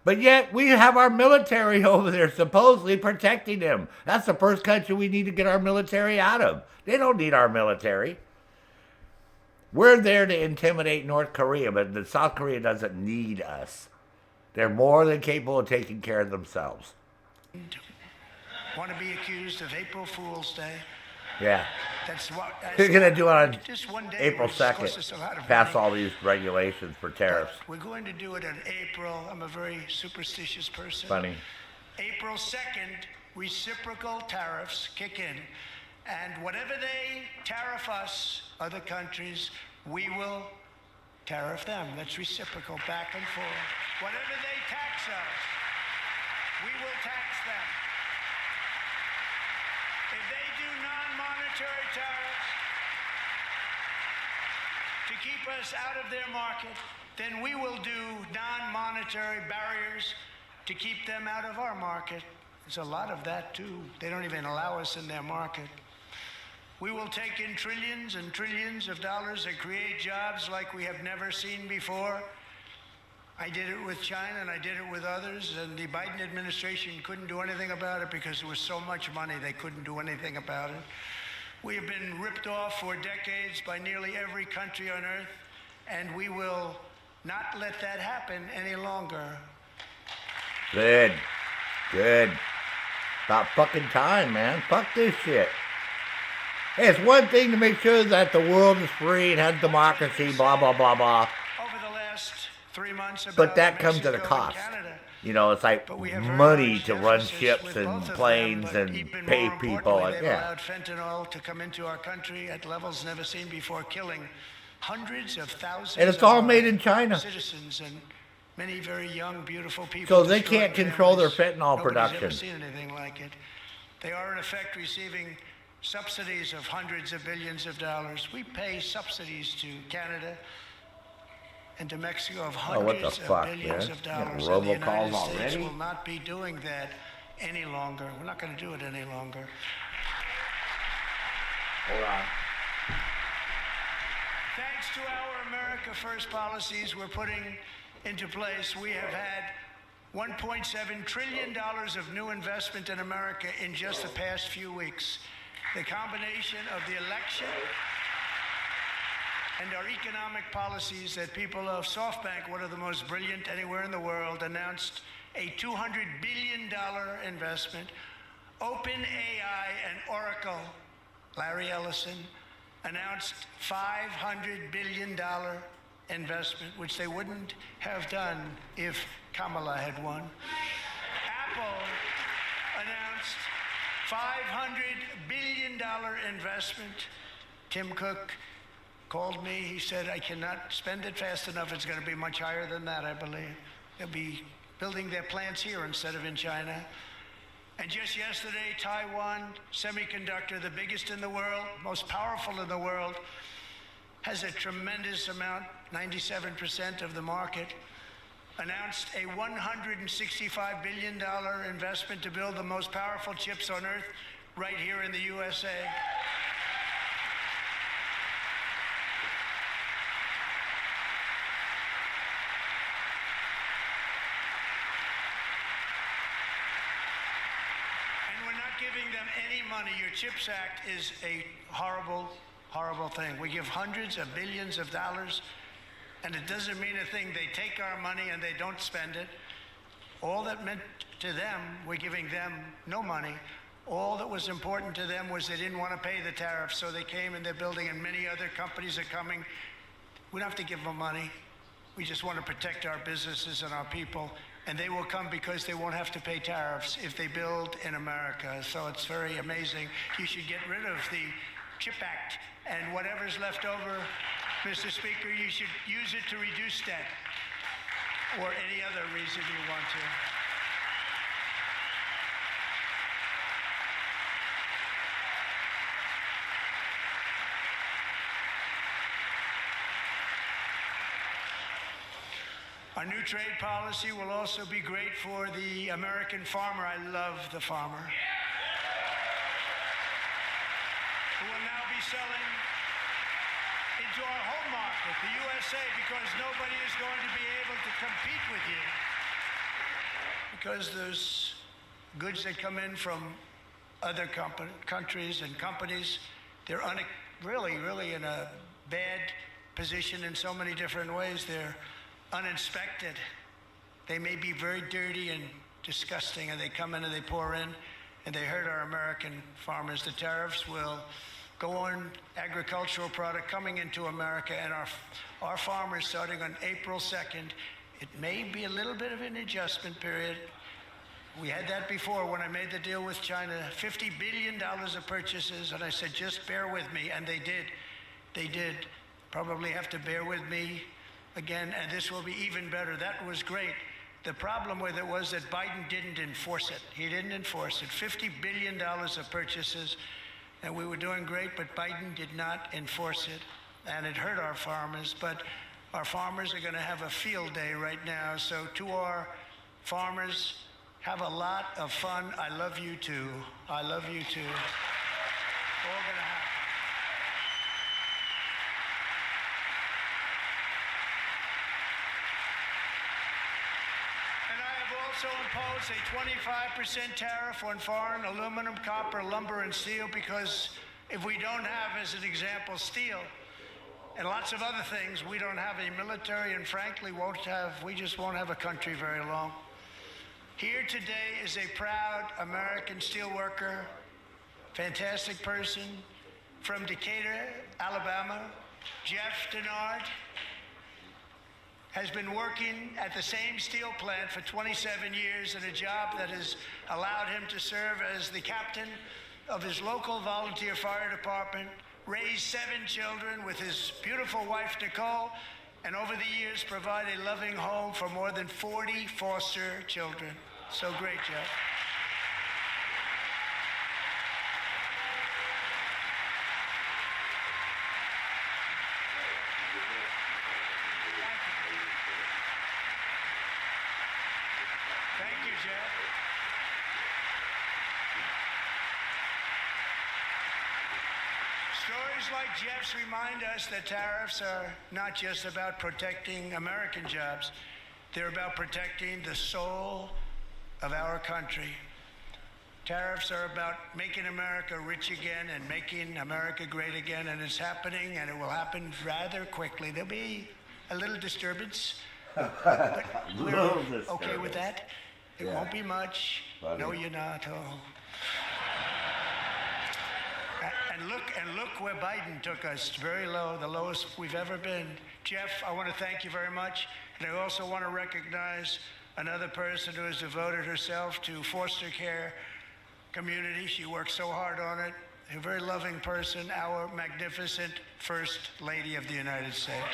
But yet, we have our military over there supposedly protecting them. That's the first country we need to get our military out of. They don't need our military. We're there to intimidate North Korea, but South Korea doesn't need us. They're more than capable of taking care of themselves. Want to be accused of April Fool's Day? Yeah. That's what They're going to do it on just one day April will cost 2nd. us a lot of Pass money. all these regulations for tariffs. But we're going to do it in April. I'm a very superstitious person. Funny. April 2nd, reciprocal tariffs kick in. And whatever they tariff us, other countries, we will tariff them. That's reciprocal, back and forth. Whatever they tax us, we will tax them. If they do non-monetary tariffs to keep us out of their market, then we will do non-monetary barriers to keep them out of our market. There's a lot of that too. They don't even allow us in their market. We will take in trillions and trillions of dollars and create jobs like we have never seen before. I did it with China and I did it with others, and the Biden administration couldn't do anything about it because there was so much money they couldn't do anything about it. We have been ripped off for decades by nearly every country on earth, and we will not let that happen any longer. Good. Good. About fucking time, man. Fuck this shit. Hey, it's one thing to make sure that the world is free and has democracy, blah, blah, blah, blah. Over the last 3 months, But that comes at a cost. It's like money to run ships and planes and pay people. They've allowed fentanyl to come into our country at levels never seen before, killing hundreds of thousands. And it's all made in China. Citizens and many very young, beautiful people. So they can't control their fentanyl production. Nobody's ever seen anything like it. They are in effect receiving subsidies of hundreds of billions of dollars. We pay subsidies to Canada and to Mexico of hundreds of billions of dollars. And the United States will not be doing that any longer. We're not going to do it any longer. Hold on. Thanks to our America First policies we're putting into place, we have had $1.7 trillion of new investment in America in just the past few weeks. The combination of the election and our economic policies that people of SoftBank, one of the most brilliant anywhere in the world, announced a $200 billion investment. OpenAI and Oracle, Larry Ellison, announced $500 billion investment, which they wouldn't have done if Kamala had won. Apple announced $500 billion investment. Tim Cook called me. He said, I cannot spend it fast enough. It's going to be much higher than that, I believe. They'll be building their plants here instead of in China. And just yesterday, Taiwan Semiconductor, the biggest in the world, most powerful in the world, has a tremendous amount, 97% of the market, announced a $165 billion investment to build the most powerful chips on earth right here in the USA. And we're not giving them any money. Your CHIPS Act is a horrible, horrible thing. We give hundreds of billions of dollars, and it doesn't mean a thing. They take our money and they don't spend it. All that meant to them, we're giving them no money. All that was important to them was they didn't want to pay the tariffs, so they came and they're building, and many other companies are coming. We don't have to give them money. We just want to protect our businesses and our people, and they will come because they won't have to pay tariffs if they build in America. So it's very amazing. You should get rid of the CHIP Act, and whatever's left over, Mr. Speaker, you should use it to reduce debt or any other reason you want to. Our new trade policy will also be great for the American farmer. I love the farmer. Who will now be selling into our home market, the USA, because nobody is going to be able to compete with you. Because those goods that come in from other countries and companies, they're really in a bad position in so many different ways. They're uninspected. They may be very dirty and disgusting, and they come in and they pour in, and they hurt our American farmers. The tariffs will go on agricultural product coming into America, and our farmers, starting on April 2nd, it may be a little bit of an adjustment period. We had that before when I made the deal with China, $50 billion of purchases, and I said, just bear with me, and they did. They did. Probably have to bear with me again, and this will be even better. That was great. The problem with it was that Biden didn't enforce it. He didn't enforce it. $50 billion of purchases, and we were doing great, but Biden did not enforce it, and it hurt our farmers. But our farmers are going to have a field day right now. So to our farmers, have a lot of fun. I love you too. I love you too. All going to happen. Also impose a 25% tariff on foreign aluminum, copper, lumber, and steel, because if we don't have, as an example, steel and lots of other things, we don't have a military, and frankly we just won't have a country very long. Here today is a proud American steel worker, fantastic person from Decatur, Alabama, Jeff Denard. Has been working at the same steel plant for 27 years in a job that has allowed him to serve as the captain of his local volunteer fire department, raised 7 children with his beautiful wife, Nicole, and over the years provide a loving home for more than 40 foster children. So great, Jeff. Stories like Jeff's remind us that tariffs are not just about protecting American jobs. They're about protecting the soul of our country. Tariffs are about making America rich again and making America great again, and it's happening, and it will happen rather quickly. There'll be a little disturbance, but we're okay with that. It won't be much. Funny. No, you're not. Oh. And look where Biden took us, very low, the lowest we've ever been. Jeff, I want to thank you very much. And I also want to recognize another person who has devoted herself to foster care community. She works so hard on it. A very loving person, our magnificent First Lady of the United States.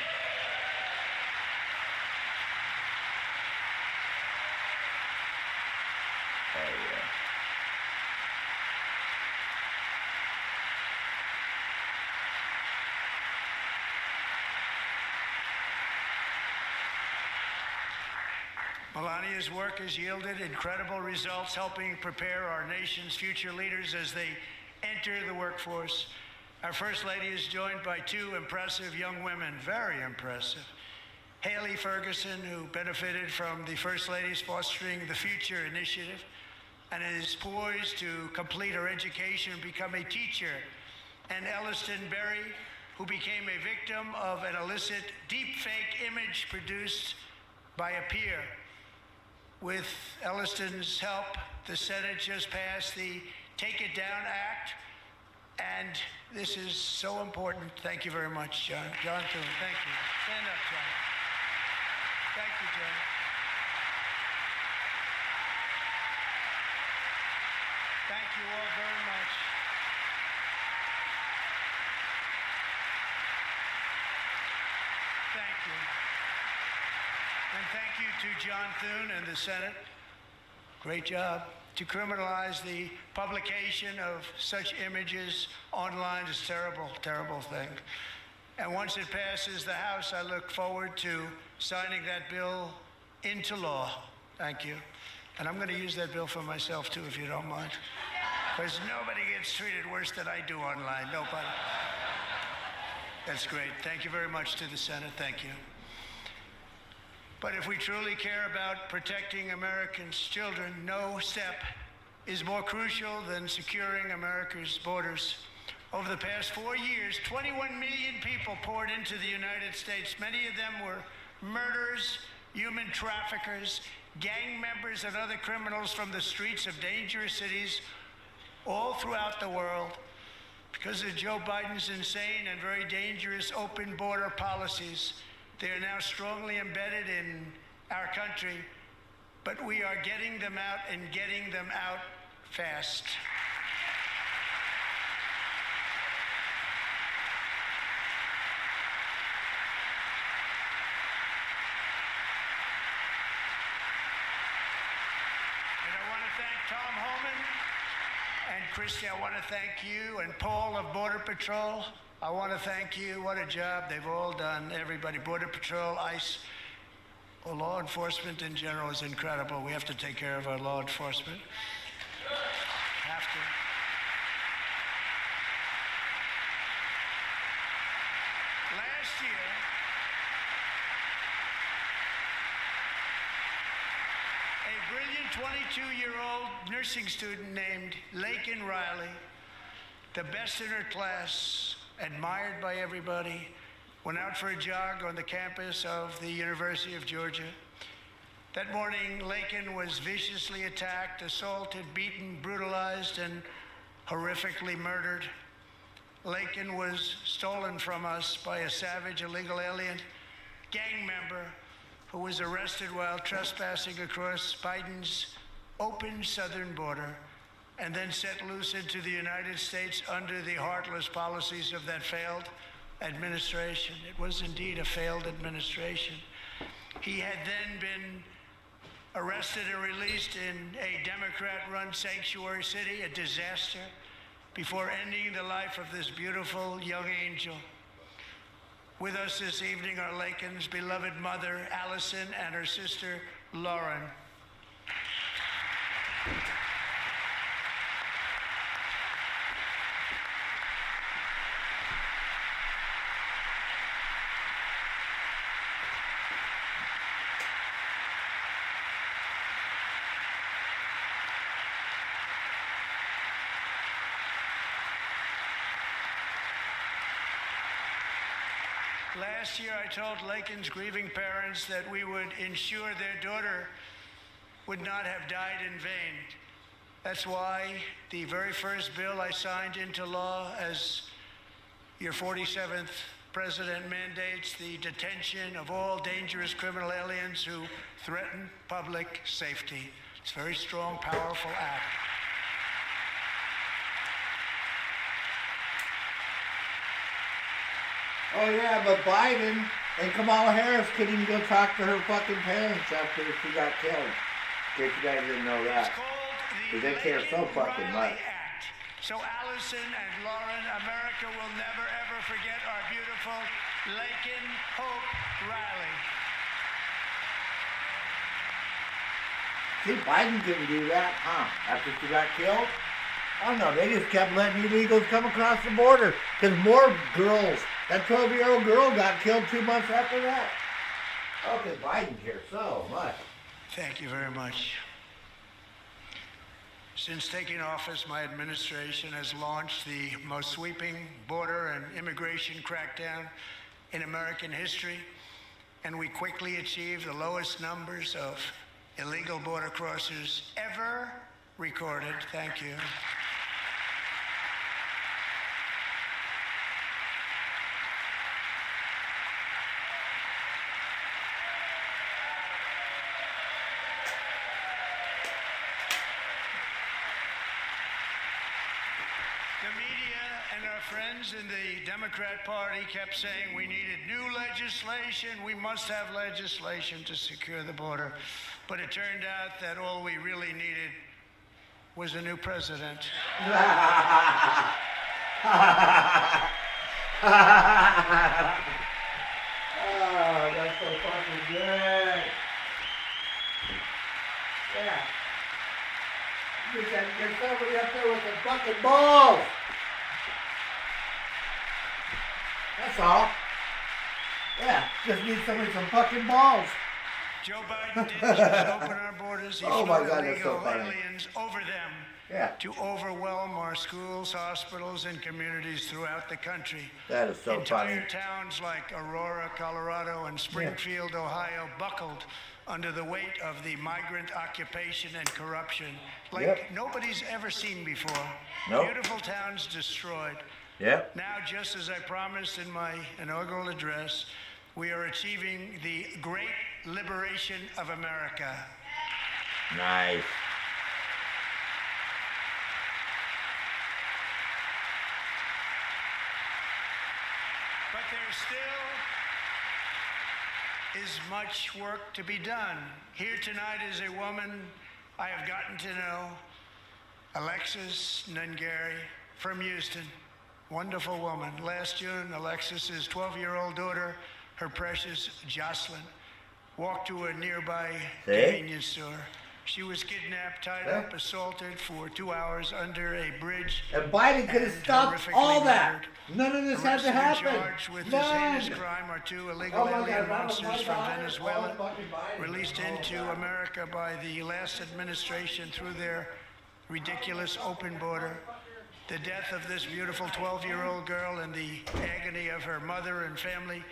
Melania's work has yielded incredible results, helping prepare our nation's future leaders as they enter the workforce. Our First Lady is joined by 2 impressive young women, very impressive. Haley Ferguson, who benefited from the First Lady's Fostering the Future initiative and is poised to complete her education and become a teacher. And Elliston Berry, who became a victim of an illicit deepfake image produced by a peer. With Elliston's help, the Senate just passed the Take It Down Act, and this is so important. Thank you very much, John. John Thune, thank you. Stand up, John. Thank you, John. Thank you all very much. Thank you. And thank you to John Thune and the Senate. Great job. To criminalize the publication of such images online is a terrible, terrible thing. And once it passes the House, I look forward to signing that bill into law. Thank you. And I'm going to use that bill for myself, too, if you don't mind. Because nobody gets treated worse than I do online. Nobody. That's great. Thank you very much to the Senate. Thank you. But if we truly care about protecting Americans' children, no step is more crucial than securing America's borders. Over the past 4 years, 21 million people poured into the United States. Many of them were murderers, human traffickers, gang members, and other criminals from the streets of dangerous cities all throughout the world. Because of Joe Biden's insane and very dangerous open border policies, they are now strongly embedded in our country, but we are getting them out and getting them out fast. And I want to thank Tom Homan and Christy. I want to thank you and Paul of Border Patrol. I want to thank you. What a job they've all done. Everybody, Border Patrol, ICE, well, law enforcement in general is incredible. We have to take care of our law enforcement. Have to. Last year, a brilliant 22-year-old nursing student named Laken Riley, the best in her class, admired by everybody, went out for a jog on the campus of the University of Georgia. That morning, Laken was viciously attacked, assaulted, beaten, brutalized, and horrifically murdered. Laken was stolen from us by a savage illegal alien gang member who was arrested while trespassing across Biden's open southern border and then set loose into the United States under the heartless policies of that failed administration. It was indeed a failed administration. He had then been arrested and released in a Democrat-run sanctuary city, a disaster, before ending the life of this beautiful young angel. With us this evening are Laken's beloved mother, Allison, and her sister, Lauren. Last year, I told Laken's grieving parents that we would ensure their daughter would not have died in vain. That's why the very first bill I signed into law as your 47th president mandates the detention of all dangerous criminal aliens who threaten public safety. It's a very strong, powerful act. Oh yeah, but Biden and Kamala Harris couldn't even go talk to her fucking parents after she got killed. In case you guys didn't know that. Because they care so fucking much. So Allison and Lauren, America will never ever forget our beautiful Laken Hope Riley. See, Biden couldn't do that, huh? After she got killed? Oh no, they just kept letting illegals come across the border. Because more girls, that 12-year-old girl got killed 2 months after that. Okay, Biden cares so much. Thank you very much. Since taking office, my administration has launched the most sweeping border and immigration crackdown in American history, and we quickly achieved the lowest numbers of illegal border crossers ever recorded. Thank you. The media and our friends in the Democrat Party kept saying we needed new legislation, we must have legislation to secure the border. But it turned out that all we really needed was a new president. Oh, that's so fucking good. Get somebody up there with some fucking balls. That's all. Yeah, just need somebody some fucking balls. Joe Biden did just open our borders. He Oh my flew God, that's illegal so funny. aliens over them to overwhelm our schools, hospitals, and communities throughout the country. That is so Entire funny. towns like Aurora, Colorado, and Springfield, Ohio, buckled under the weight of the migrant occupation and corruption like nobody's ever seen before. Nope. Beautiful towns destroyed. Yep. Now, just as I promised in my inaugural address, we are achieving the great liberation of America. Nice. But there still is much work to be done. Here tonight is a woman I have gotten to know, Alexis Nungary from Houston. Wonderful woman. Last June, Alexis's 12-year-old daughter, her precious Jocelyn, walked to a nearby convenience store. She was kidnapped, tied up, assaulted for 2 hours under a bridge. And Biden could have stopped all that. None of this had to happen. Charged with this heinous crime are two illegal alien monsters from Venezuela, released into America by the last administration through their ridiculous open border. The death of this beautiful 12-year-old girl and the agony of her mother and family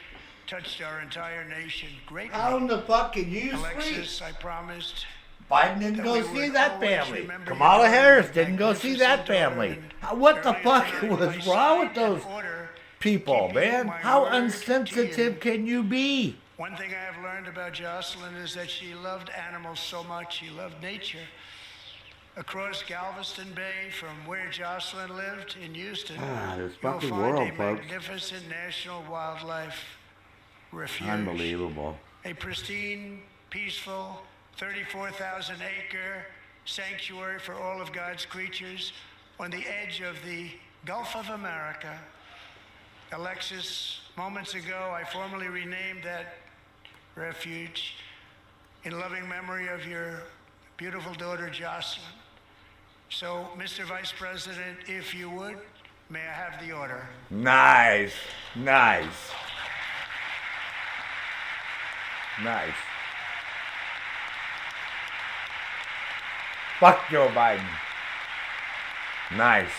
touched our entire nation greatly. How in the fuck can you Alexis, sleep? I promised Biden didn't that go we see would that always family. remember Kamala your Harris didn't go see that magnificent daughter family. and What the earlier fuck tonight, was I wrong with signed those an order people, keeping man? my How word to insensitive you. can you be? One thing I have learned about Jocelyn is that she loved animals so much. She loved nature. Across Galveston Bay, from where Jocelyn lived in Houston, this you'll fucking find world, a folks. magnificent national wildlife refuge. Unbelievable. A pristine, peaceful, 34,000-acre sanctuary for all of God's creatures on the edge of the Gulf of America. Alexis, moments ago, I formally renamed that refuge in loving memory of your beautiful daughter, Jocelyn. So, Mr. Vice President, if you would, may I have the order? Nice. Nice. Nice. Fuck Joe Biden. Nice.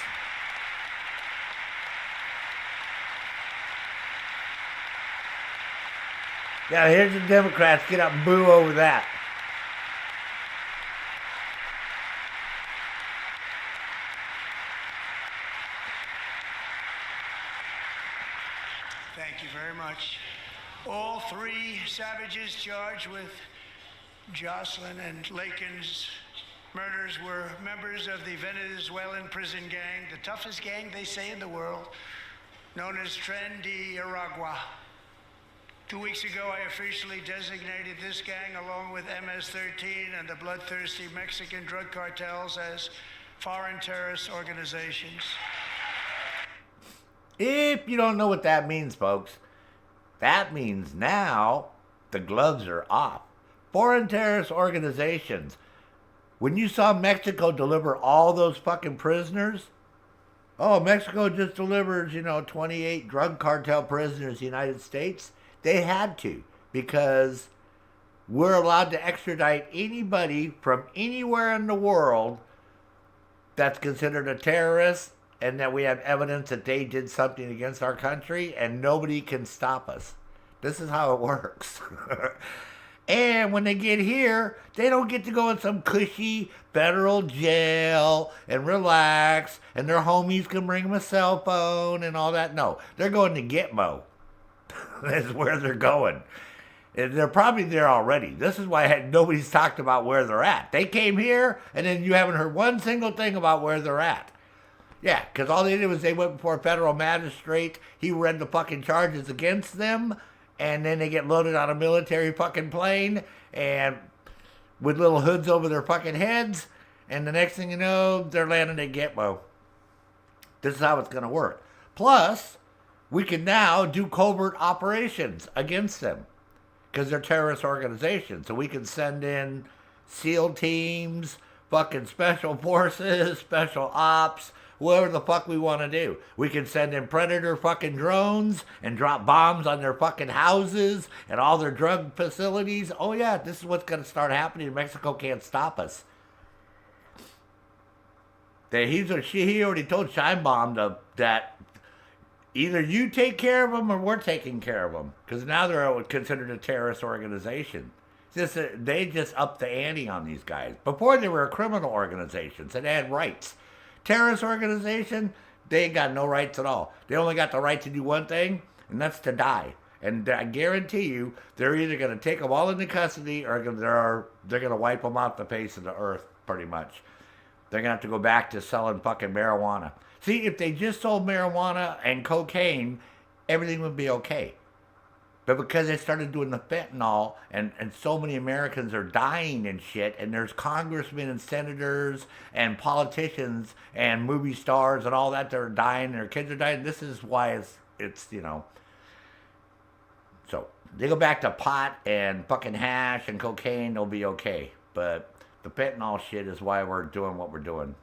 Yeah, here's the Democrats. Get up and boo over that. Thank you very much. All three savages charged with Jocelyn and Lakin's murders were members of the Venezuelan prison gang, the toughest gang, they say, in the world, known as Tren de Aragua. 2 weeks ago, I officially designated this gang, along with MS-13 and the bloodthirsty Mexican drug cartels, as foreign terrorist organizations. If you don't know what that means, folks, that means now the gloves are off. Foreign terrorist organizations. When you saw Mexico deliver all those fucking prisoners, oh, Mexico just delivers, 28 drug cartel prisoners to the United States. They had to, because we're allowed to extradite anybody from anywhere in the world that's considered a terrorist, and that we have evidence that they did something against our country, and nobody can stop us. This is how it works. And when they get here, they don't get to go in some cushy federal jail and relax, and their homies can bring them a cell phone and all that. No, they're going to Gitmo. That's where they're going. And they're probably there already. This is why nobody's talked about where they're at. They came here, and then you haven't heard one single thing about where they're at. Yeah, because all they did was they went before a federal magistrate. He read the fucking charges against them, and then they get loaded on a military fucking plane, and with little hoods over their fucking heads, and the next thing you know, they're landing at Gitmo. This is how it's going to work. Plus, we can now do covert operations against them, because they're terrorist organizations. So we can send in SEAL teams, fucking special forces, special ops, whatever the fuck we want to do. We can send in predator fucking drones and drop bombs on their fucking houses and all their drug facilities. Oh yeah, this is what's going to start happening. Mexico can't stop us. He already told Scheinbaum that either you take care of them or we're taking care of them, because now they're considered a terrorist organization. They just upped the ante on these guys. Before they were a criminal organization, so they had rights. Terrorist organization, they ain't got no rights at all. They only got the right to do one thing, and that's to die. And I guarantee you, they're either going to take them all into custody or they're going to wipe them off the face of the earth, pretty much. They're going to have to go back to selling fucking marijuana. See, if they just sold marijuana and cocaine, everything would be okay. But because they started doing the fentanyl and so many Americans are dying and shit, and there's congressmen and senators and politicians and movie stars and all that that are dying, and their kids are dying, this is why it's So, they go back to pot and fucking hash and cocaine, they'll be okay. But the fentanyl shit is why we're doing what we're doing.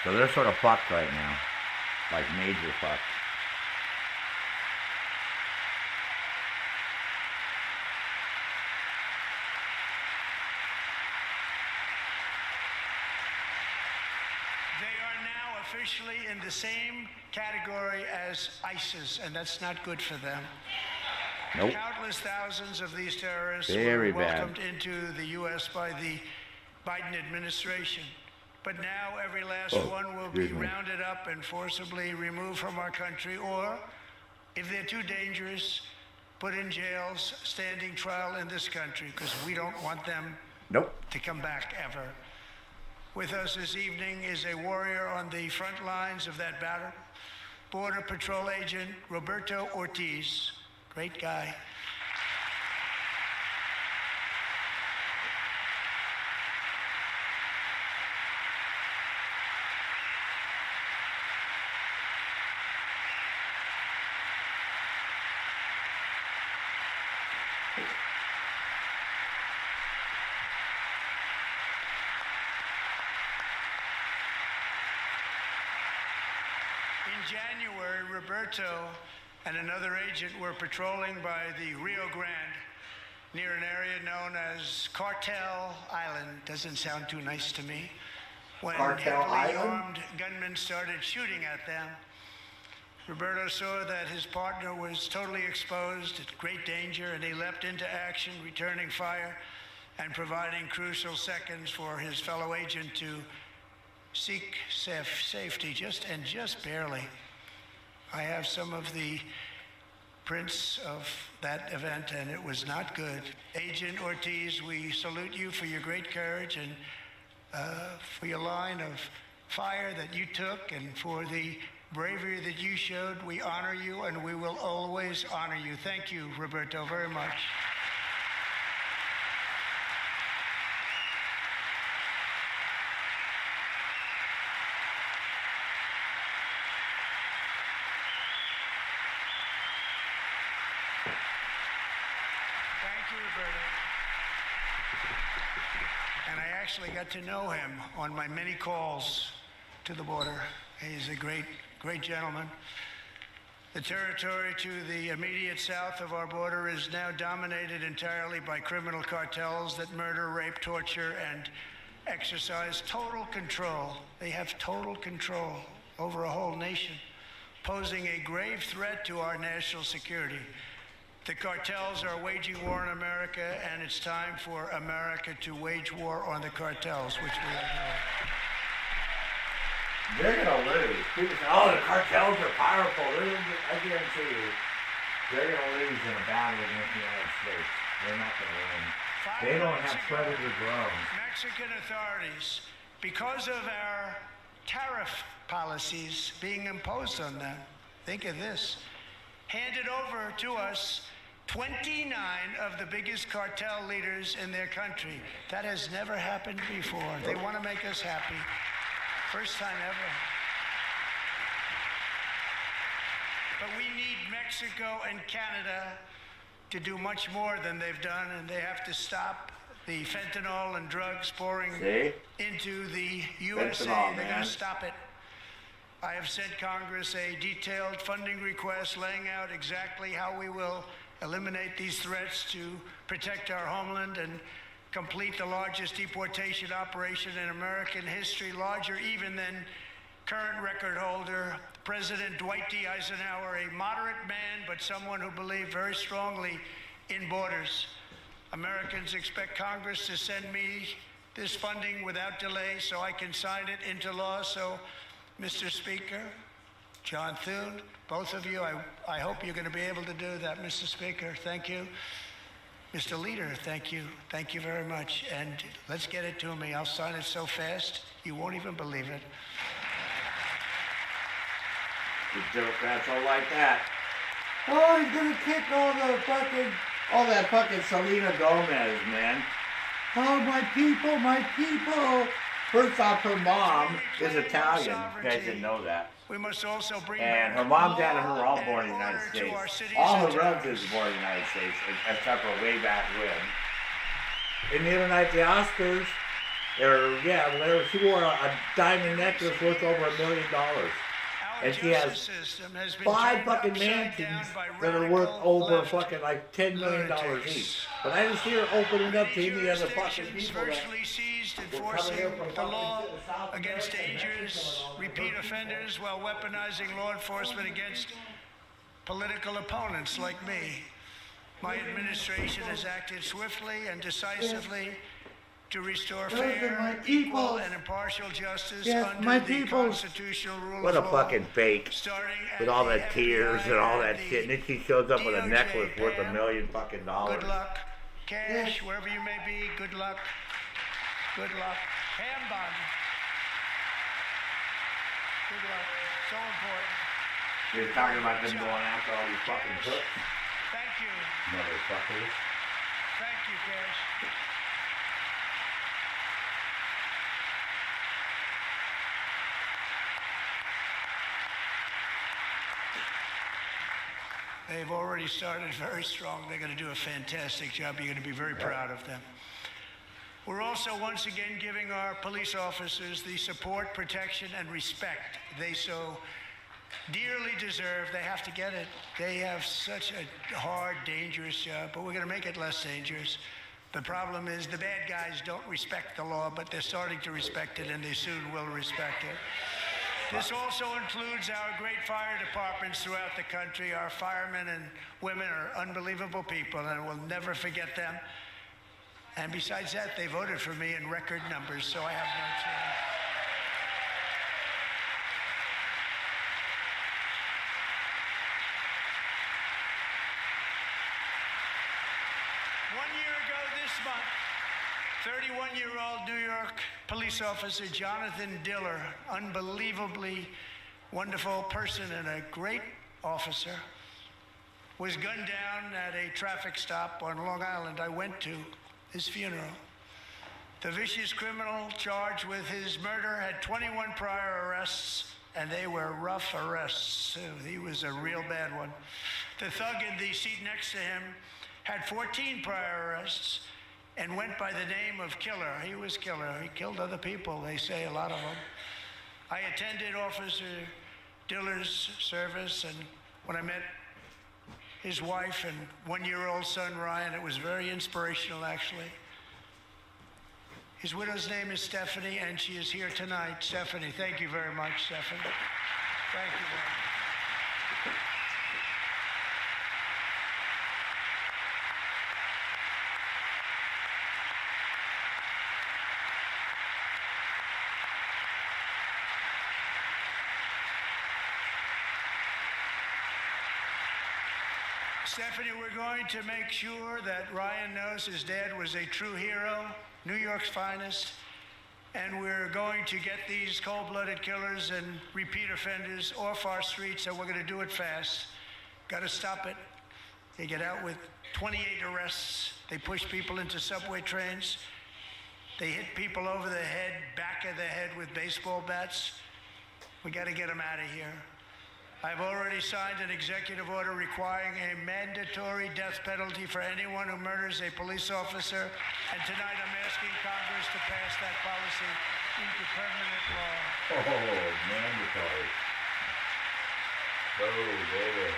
So they're sort of fucked right now. Like major fucked. They are now officially in the same category as ISIS, and that's not good for them. Nope. Countless thousands of these terrorists Very were bad. welcomed into the U.S. by the Biden administration. But now every last one will be rounded up and forcibly removed from our country, or, if they're too dangerous, put in jails, standing trial in this country, because we don't want them to come back ever. With us this evening is a warrior on the front lines of that battle, Border Patrol Agent Roberto Ortiz. Great guy. In January, Roberto and another agent were patrolling by the Rio Grande near an area known as Cartel Island. Doesn't sound too nice to me. When heavily armed gunmen started shooting at them, Roberto saw that his partner was totally exposed at great danger, and he leapt into action, returning fire and providing crucial seconds for his fellow agent to seek safety, just barely. I have some of the prints of that event, and it was not good. Agent Ortiz, we salute you for your great courage and for your line of fire that you took, and for the bravery that you showed. We honor you, and we will always honor you. Thank you, Roberto, very much. And I actually got to know him on my many calls to the border. He's a great, great gentleman. The territory to the immediate south of our border is now dominated entirely by criminal cartels that murder, rape, torture, and exercise total control. They have total control over a whole nation, posing a grave threat to our national security. The cartels are waging war in America, and it's time for America to wage war on the cartels, which we are doing. They're going to lose. People say, oh, the cartels are powerful. I guarantee you, they're going to lose in a battle against the United States. They're not going to win. They don't have predator drones. Mexican authorities, because of our tariff policies being imposed on them, think of this, handed over to us 29 of the biggest cartel leaders in their country. That has never happened before. They want to make us happy. First time ever. But we need Mexico and Canada to do much more than they've done, and they have to stop the fentanyl and drugs pouring See? into the USA. Fentanyl, They're going man. to stop it. I have sent Congress a detailed funding request laying out exactly how we will eliminate these threats to protect our homeland and complete the largest deportation operation in American history, larger even than current record holder President Dwight D. Eisenhower, a moderate man, but someone who believed very strongly in borders. Americans expect Congress to send me this funding without delay so I can sign it into law. So, Mr. Speaker, John Thune, both of you, I hope you're going to be able to do that. Mr. Speaker, thank you. Mr. Leader, thank you. Thank you very much. And let's get it to me. I'll sign it so fast, you won't even believe it. The Democrats don't like that. Oh, he's gonna kick all that fucking Selena Gomez, man. Oh, my people, my people. First off, her mom is Italian. You guys didn't know that. We must also bring And her mom, dad, and her were all born in the United States. All her relatives were born in the United States, except for way back when. And the other night, the Oscars, she wore a diamond necklace worth over $1 million. And she has 5 fucking mansions that are worth over fucking like $10 million each. But I didn't see her opening up to any other fucking people that enforcing the law against dangerous repeat offenders while weaponizing law enforcement against political opponents like me. My administration has acted swiftly and decisively to restore fair, equal, and impartial justice under the constitutional rule of law. What a fucking fake. With all the tears and all that shit. And then she shows up with a necklace worth $1 million fucking. Good luck. Cash, wherever you may be, good luck. Good luck. Ham bun. Good luck. So important. You're talking about them going after all these fucking hooks. Thank you. Motherfuckers. Thank you, Cash. They've already started very strong. They're going to do a fantastic job. You're going to be very proud of them. We're also once again giving our police officers the support, protection, and respect they so dearly deserve. They have to get it. They have such a hard, dangerous job, but we're going to make it less dangerous. The problem is the bad guys don't respect the law, but they're starting to respect it, and they soon will respect it. This also includes our great fire departments throughout the country. Our firemen and women are unbelievable people, and we'll never forget them. And besides that, they voted for me in record numbers, so I have no choice. One year ago this month, 31-year-old New York police officer Jonathan Diller, unbelievably wonderful person and a great officer, was gunned down at a traffic stop on Long Island. I went to his funeral. The vicious criminal charged with his murder had 21 prior arrests, and they were rough arrests, too. He was a real bad one. The thug in the seat next to him had 14 prior arrests and went by the name of Killer. He was Killer. He killed other people, they say, a lot of them. I attended Officer Diller's service, and when I met his wife and one-year-old son, Ryan, it was very inspirational, actually. His widow's name is Stephanie, and she is here tonight. Stephanie, thank you very much, Stephanie. Thank you very much. Stephanie, we're going to make sure that Ryan knows his dad was a true hero, New York's finest, and we're going to get these cold-blooded killers and repeat offenders off our streets, and we're going to do it fast. Got to stop it. They get out with 28 arrests. They push people into subway trains. They hit people over the head, back of the head with baseball bats. We got to get them out of here. I've already signed an executive order requiring a mandatory death penalty for anyone who murders a police officer, and tonight I'm asking Congress to pass that policy into permanent law. Oh, mandatory. Oh, baby.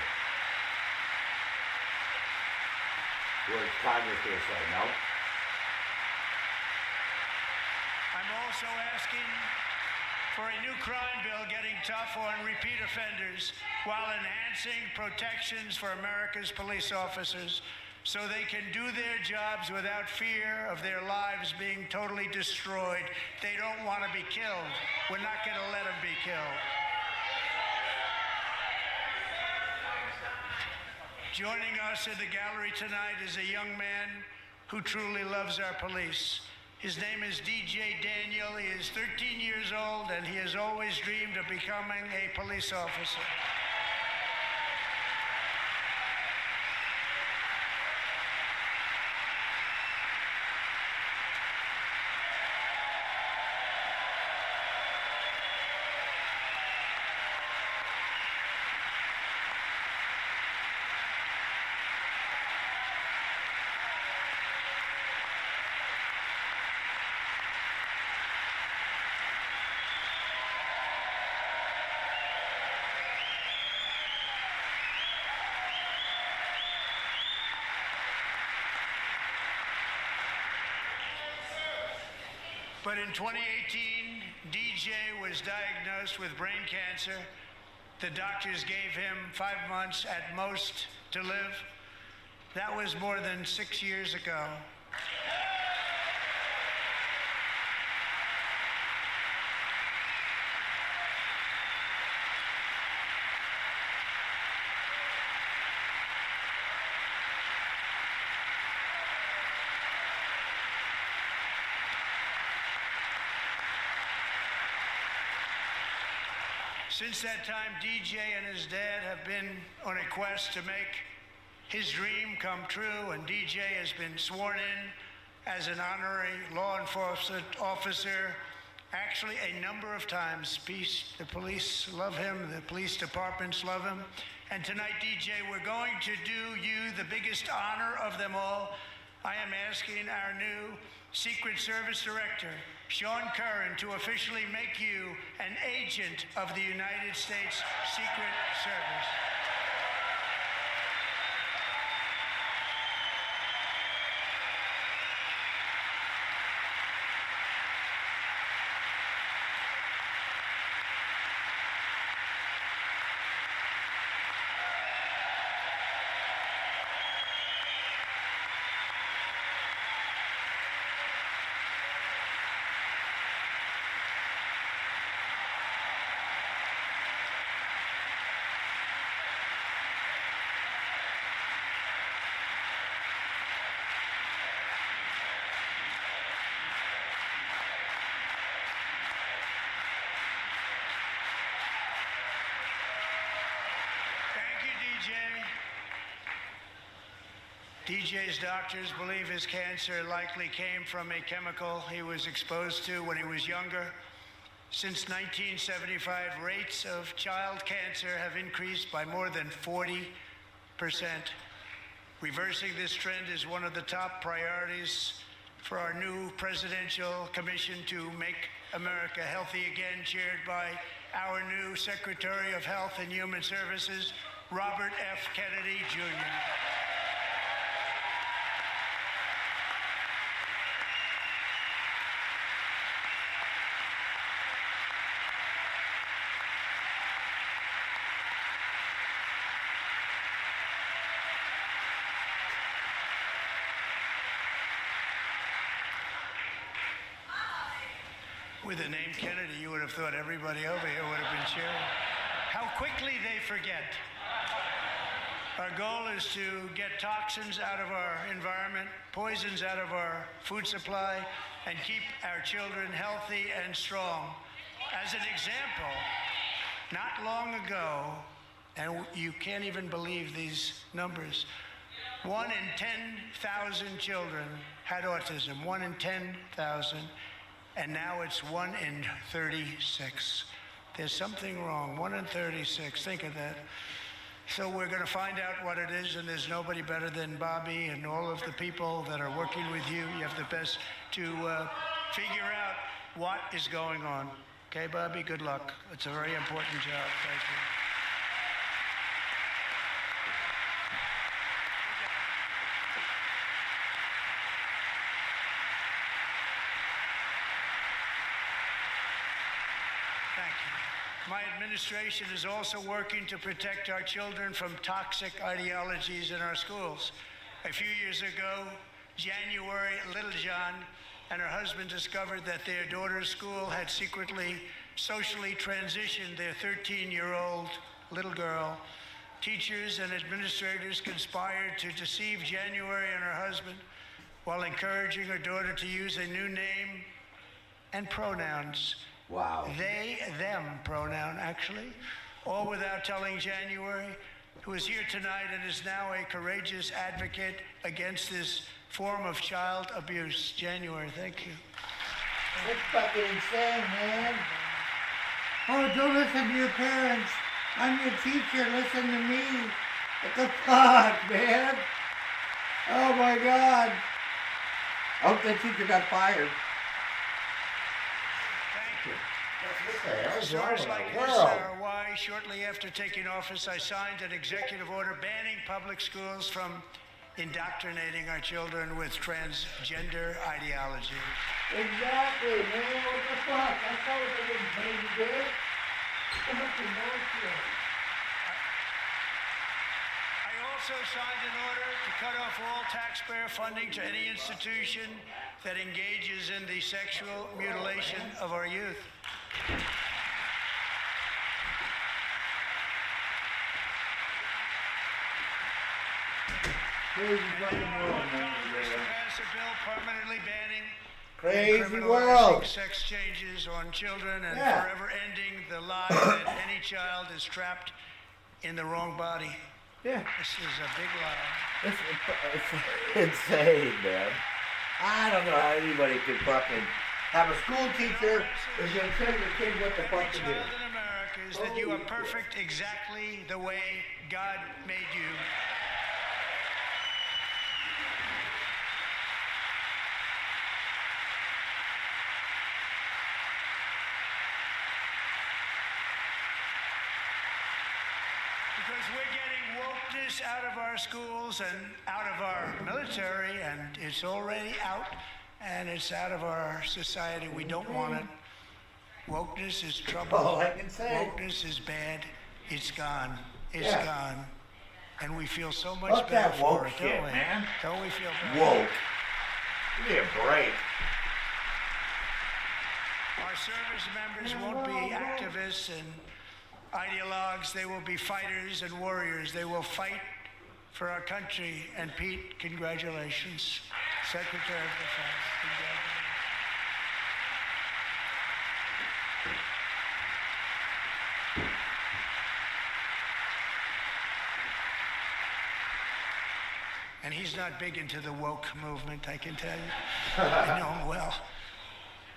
What's Congress going to say, no? I'm also asking for a new crime bill getting tough on repeat offenders while enhancing protections for America's police officers so they can do their jobs without fear of their lives being totally destroyed. They don't want to be killed. We're not going to let them be killed. Joining us in the gallery tonight is a young man who truly loves our police. His name is DJ Daniel. He is 13 years old, and he has always dreamed of becoming a police officer. But in 2018, DJ was diagnosed with brain cancer. The doctors gave him 5 months at most to live. That was more than 6 years ago. Since that time, DJ and his dad have been on a quest to make his dream come true, and DJ has been sworn in as an honorary law enforcement officer actually a number of times. The police love him, the police departments love him. And tonight, DJ, we're going to do you the biggest honor of them all. I am asking our new Secret Service Director, Sean Curran, to officially make you an agent of the United States Secret Service. DJ's doctors believe his cancer likely came from a chemical he was exposed to when he was younger. Since 1975, rates of child cancer have increased by more than 40%. Reversing this trend is one of the top priorities for our new Presidential Commission to Make America Healthy Again, chaired by our new Secretary of Health and Human Services, Robert F. Kennedy, Jr. With the name Kennedy, you would have thought everybody over here would have been cheering. How quickly they forget. Our goal is to get toxins out of our environment, poisons out of our food supply, and keep our children healthy and strong. As an example, not long ago, and you can't even believe these numbers, 1 in 10,000 children had autism, 1 in 10,000. And now it's 1 in 36. There's something wrong. 1 in 36. Think of that. So we're going to find out what it is, and there's nobody better than Bobby and all of the people that are working with you. You have the best to figure out what is going on. Okay, Bobby? Good luck. It's a very important job. Thank you. Thank you. My administration is also working to protect our children from toxic ideologies in our schools. A few years ago, January, little John and her husband discovered that their daughter's school had secretly socially transitioned their 13-year-old little girl. Teachers and administrators conspired to deceive January and her husband while encouraging her daughter to use a new name and pronouns. Wow. They, them pronoun, actually, all without telling January, who is here tonight and is now a courageous advocate against this form of child abuse. January, thank you. That's fucking insane, man. Oh, don't listen to your parents. I'm your teacher. Listen to me. What the fuck, man? Oh, my God. I hope that teacher got fired. Thank you. What the hell is wrong Stories with like the this world? are why, shortly after taking office, I signed an executive order banning public schools from indoctrinating our children with transgender ideology. Exactly, man. What the fuck? I saw what they didn't pay you did. Fucking bullshit. I also signed an order to cut off all taxpayer funding to any institution that engages in the sexual mutilation of our youth. Crazy fucking world, man. Congress to pass a bill permanently banning Crazy criminalizing world. sex changes on children and Yeah. forever ending the lie that any child is trapped in the wrong body. Yeah. This is a big lie. It's insane, man. I don't know how anybody could fucking have a school teacher who's going to tell your kid what the Every fuck to do. child in America is that you are perfect exactly the way God made you. Because we're getting wokeness out of our schools and out of our military, and it's already out, and it's out of our society. We don't want it. Wokeness is trouble. All I can say. Wokeness is bad. It's gone. It's Yeah. gone. And we feel so much Fuck better that for woke it, shit, don't we? man. Don't we feel better? Woke. Give me a break. Our service members won't be activists and ideologues. They will be fighters and warriors. They will fight for our country. And Pete, congratulations. Secretary of Defense, congratulations. And he's not big into the woke movement, I can tell you. I know him well.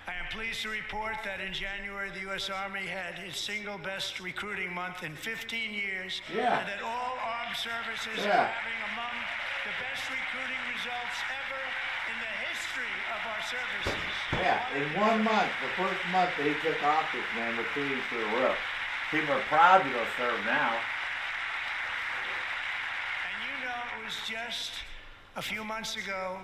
I am pleased to report that in January, the U.S. Army had its single best recruiting month in 15 years, Yeah. and that all armed services Yeah. are having among the best recruiting results ever in the history of our services. Yeah, in 1 month, the first month that he took office, man, recruiting through the roof. People are proud to go serve now. And you know, it was just a few months ago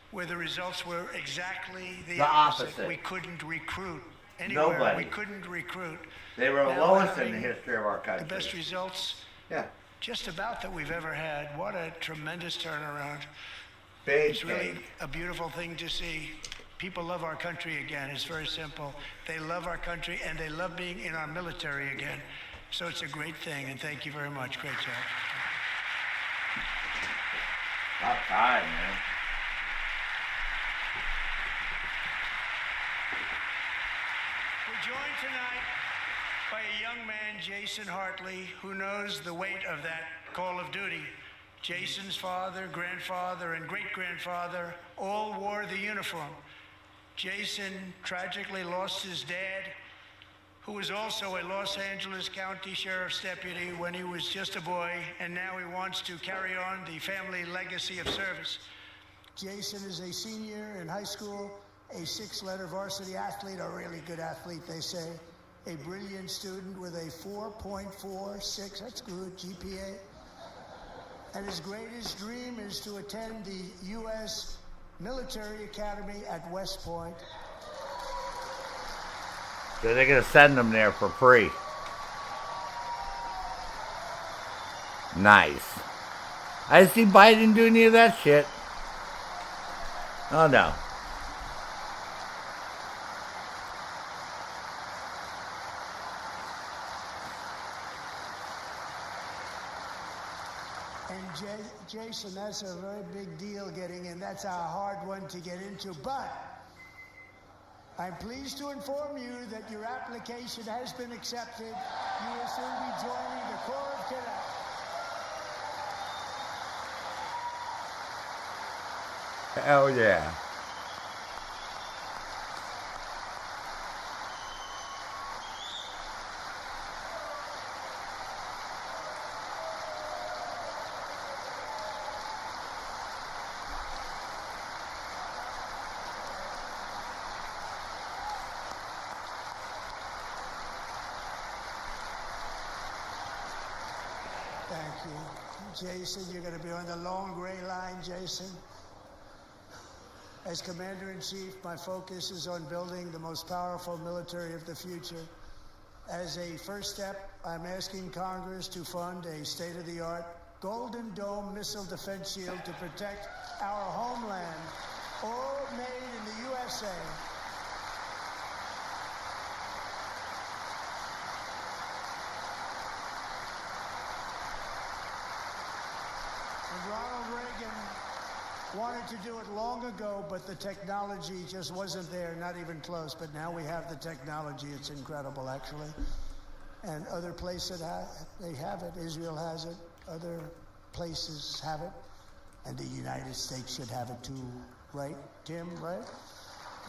where the results were exactly the opposite. We couldn't recruit anywhere. Nobody. We couldn't recruit. They were the Now lowest in the having history of our The country. best results Yeah, just about that we've ever had. What a tremendous turnaround. big It's really change. a beautiful thing to see. People love our country again. It's very simple. They love our country and they love being in our military again. So it's a great thing, and thank you very much. Great job. About time, man. We're joined tonight by a young man, Jason Hartley, who knows the weight of that call of duty. Jason's father, grandfather, and great-grandfather all wore the uniform. Jason tragically lost his dad, who was also a Los Angeles County Sheriff's deputy when he was just a boy, and now he wants to carry on the family legacy of service. Jason is a senior in high school, a 6-letter varsity athlete, a really good athlete, they say, a brilliant student with a 4.46, that's good, GPA. And his greatest dream is to attend the U.S. Military Academy at West Point. So they're going to send them there for free. Nice. I see Biden do any of that shit. Oh no. And Jason, that's a very big deal getting in. That's a hard one to get into. But I'm pleased to inform you that your application has been accepted. You will soon be joining the Corps of Cadets. Hell yeah. Thank you. Jason, you're going to be on the long gray line, Jason. As Commander-in-Chief, my focus is on building the most powerful military of the future. As a first step, I'm asking Congress to fund a state-of-the-art Golden Dome missile defense shield to protect our homeland, all made in the USA. And Ronald Reagan wanted to do it long ago, but the technology just wasn't there, not even close. But now we have the technology. It's incredible, actually. And other places they have it. Israel has it. Other places have it. And the United States should have it too, right, Tim, right?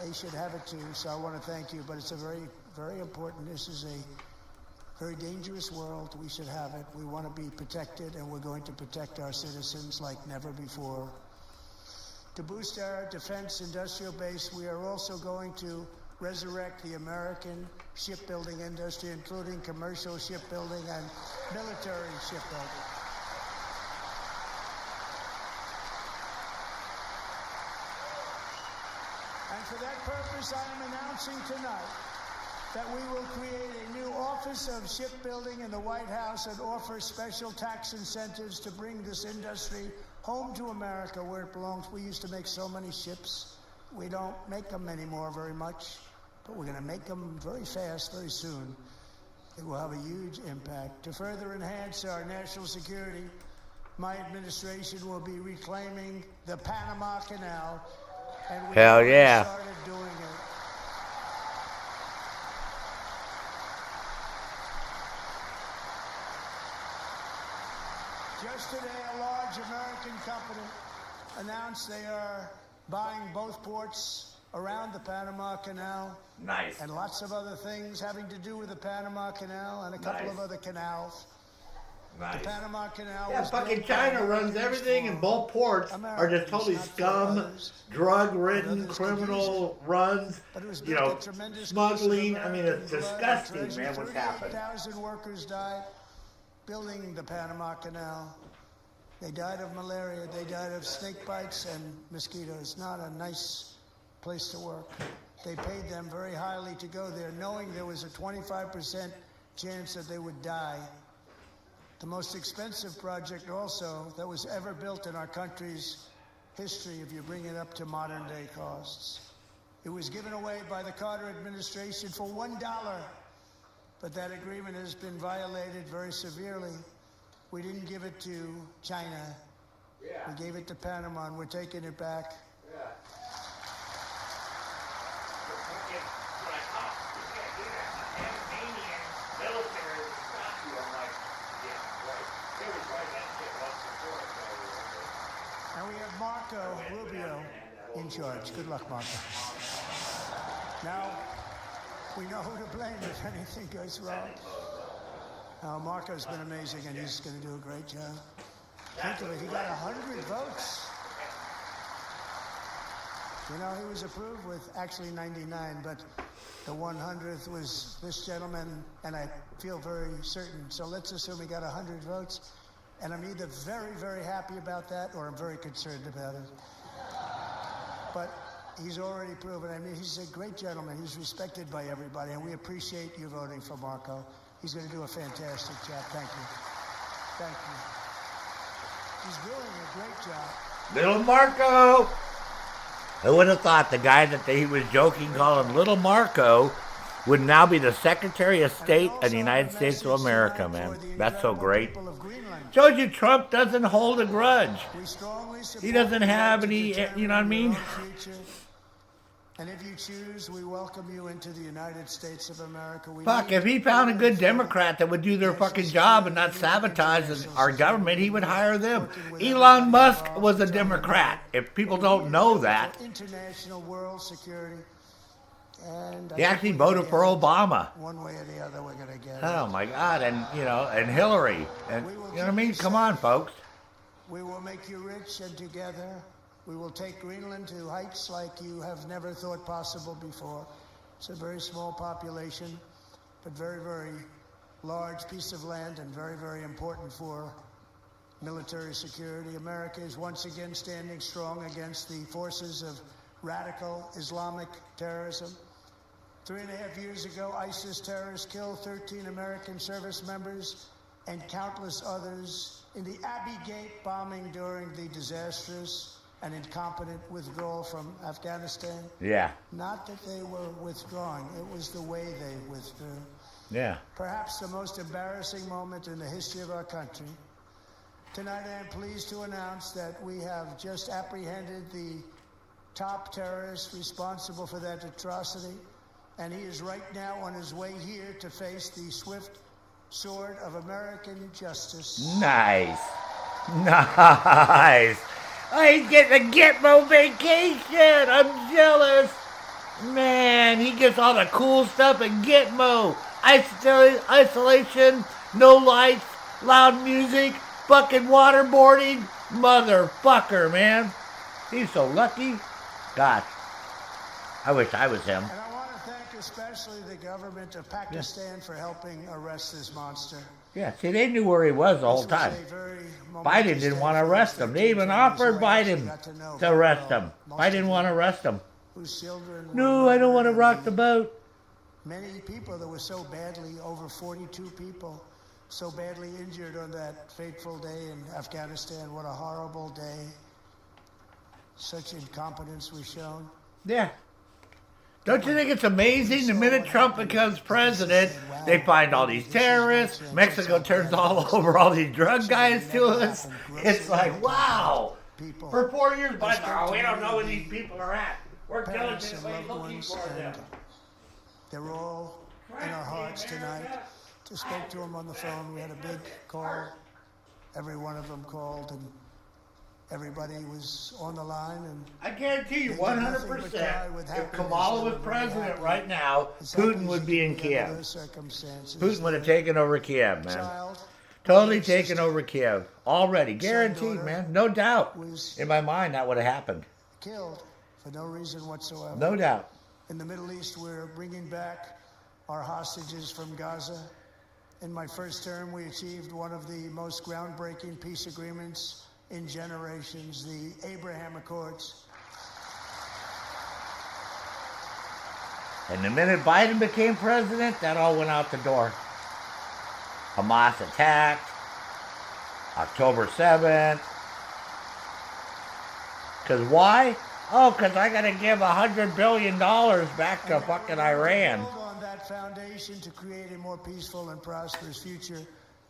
They should have it too. So I want to thank you. But it's a very, very important. This is a very dangerous world. We should have it. We want to be protected, and we're going to protect our citizens like never before. To boost our defense industrial base, we are also going to resurrect the American shipbuilding industry, including commercial shipbuilding and military shipbuilding. And for that purpose, I am announcing tonight that we will create a new Office of Shipbuilding in the White House and offer special tax incentives to bring this industry home to America where it belongs. We used to make so many ships. We don't make them anymore very much, but we're going to make them very fast, very soon. It will have a huge impact. To further enhance our national security, my administration will be reclaiming the Panama Canal, and we Hell already yeah. started doing it. Just today, a large American company announced they are buying both ports around the Panama Canal. Nice. And lots of other things having to do with the Panama Canal and a couple of other canals. Nice. The Panama Canal Yeah, was fucking built by China runs Americans everything, for and both ports are just totally Americans, not for scum, others. drug-ridden, And others could criminal runs, But it was you built know, at tremendous smuggling. cost of I mean, American it's blood and disgusting, treasure. man, what's happened. 38,000 workers died building the Panama Canal. They died of malaria, they died of snake bites and mosquitoes. Not a nice place to work. They paid them very highly to go there, knowing there was a 25% chance that they would die. The most expensive project also that was ever built in our country's history, if you bring it up to modern day costs. It was given away by the Carter administration for $1, but that agreement has been violated very severely. We didn't give it to China. We gave it to Panama, and we're taking it back. And we have Marco Rubio in charge. Good luck, Marco. Now, We know who to blame if anything goes wrong. Marco's been amazing, and he's going to do a great job. Think of it, he got 100 votes. You know, he was approved with actually 99, but the 100th was this gentleman, and I feel very certain. So let's assume he got 100 votes, and I'm either very, very happy about that, or I'm very concerned about it. But he's already proven. I mean, he's a great gentleman. He's respected by everybody, and we appreciate you voting for Marco. He's going to do a fantastic job. Thank you. Thank you. He's doing a great job. Little Marco! Who would have thought the guy that he was joking calling Little Marco would now be the Secretary of State of the United States of America, man. That's so great. Shows you Trump doesn't hold a grudge. He doesn't have any, you know what I mean? And if you choose, we welcome you into the United States of America. Fuck, if he found a good Democrat that would do their fucking job and not sabotage our government, he would hire them. Elon Musk was a Democrat. If people don't know that. International world security. And he actually voted for Obama. One way or the other, we're going to get it. Oh my God, and you know, and Hillary, and you know what I mean? Come on, folks. We will make you rich, and together we will take Greenland to heights like you have never thought possible before. It's a very small population, but very, very large piece of land, and very, very important for military security. America is once again standing strong against the forces of radical Islamic terrorism. 3.5 years ago, ISIS terrorists killed 13 American service members and countless others in the Abbey Gate bombing during the disastrous and incompetent withdrawal from Afghanistan. Yeah. Not that they were withdrawing, it was the way they withdrew. Yeah. Perhaps the most embarrassing moment in the history of our country. Tonight I am pleased to announce that we have just apprehended the top terrorist responsible for that atrocity, and he is right now on his way here to face the swift sword of American justice. Nice. Nice. He's getting a Gitmo vacation. I'm jealous. Man, he gets all the cool stuff at Gitmo. Isolation, no lights, loud music, fucking waterboarding. Motherfucker, man. He's so lucky. Gosh. I wish I was him. And I want to thank especially the government of Pakistan for helping arrest this monster. Yeah, see, they knew where he was the whole time. Biden didn't want to arrest him. They even offered Biden to arrest him. Biden didn't want to arrest him. No, I don't want to rock the boat. Many people that were so badly, over 42 people, so badly injured on that fateful day in Afghanistan. What a horrible day. Such incompetence was shown. Yeah. Don't you think it's amazing? The minute Trump becomes president, they find all these terrorists. Mexico turns all over all these drug guys to us. It's like, wow. For 4 years, but we don't know where these people are at. We're diligently looking for them. They're all in our hearts tonight. Just spoke to them on the phone. We had a big call. Every one of them called, and everybody was on the line. And I guarantee you 100%, if Kamala was president right now, Putin would be in Kiev. Putin would have taken over Kiev, man. Totally taken over Kiev. Already. Guaranteed, man. No doubt. In my mind, that would have happened. Killed for no reason whatsoever. No doubt. In the Middle East, we're bringing back our hostages from Gaza. In my first term, we achieved one of the most groundbreaking peace agreements in generations, the Abraham Accords. And the minute Biden became president, that all went out the door. Hamas attacked, October 7th. Because why? Oh, because I got to give $100 billion back to fucking Iran. On that foundation to create a more peaceful and prosperous future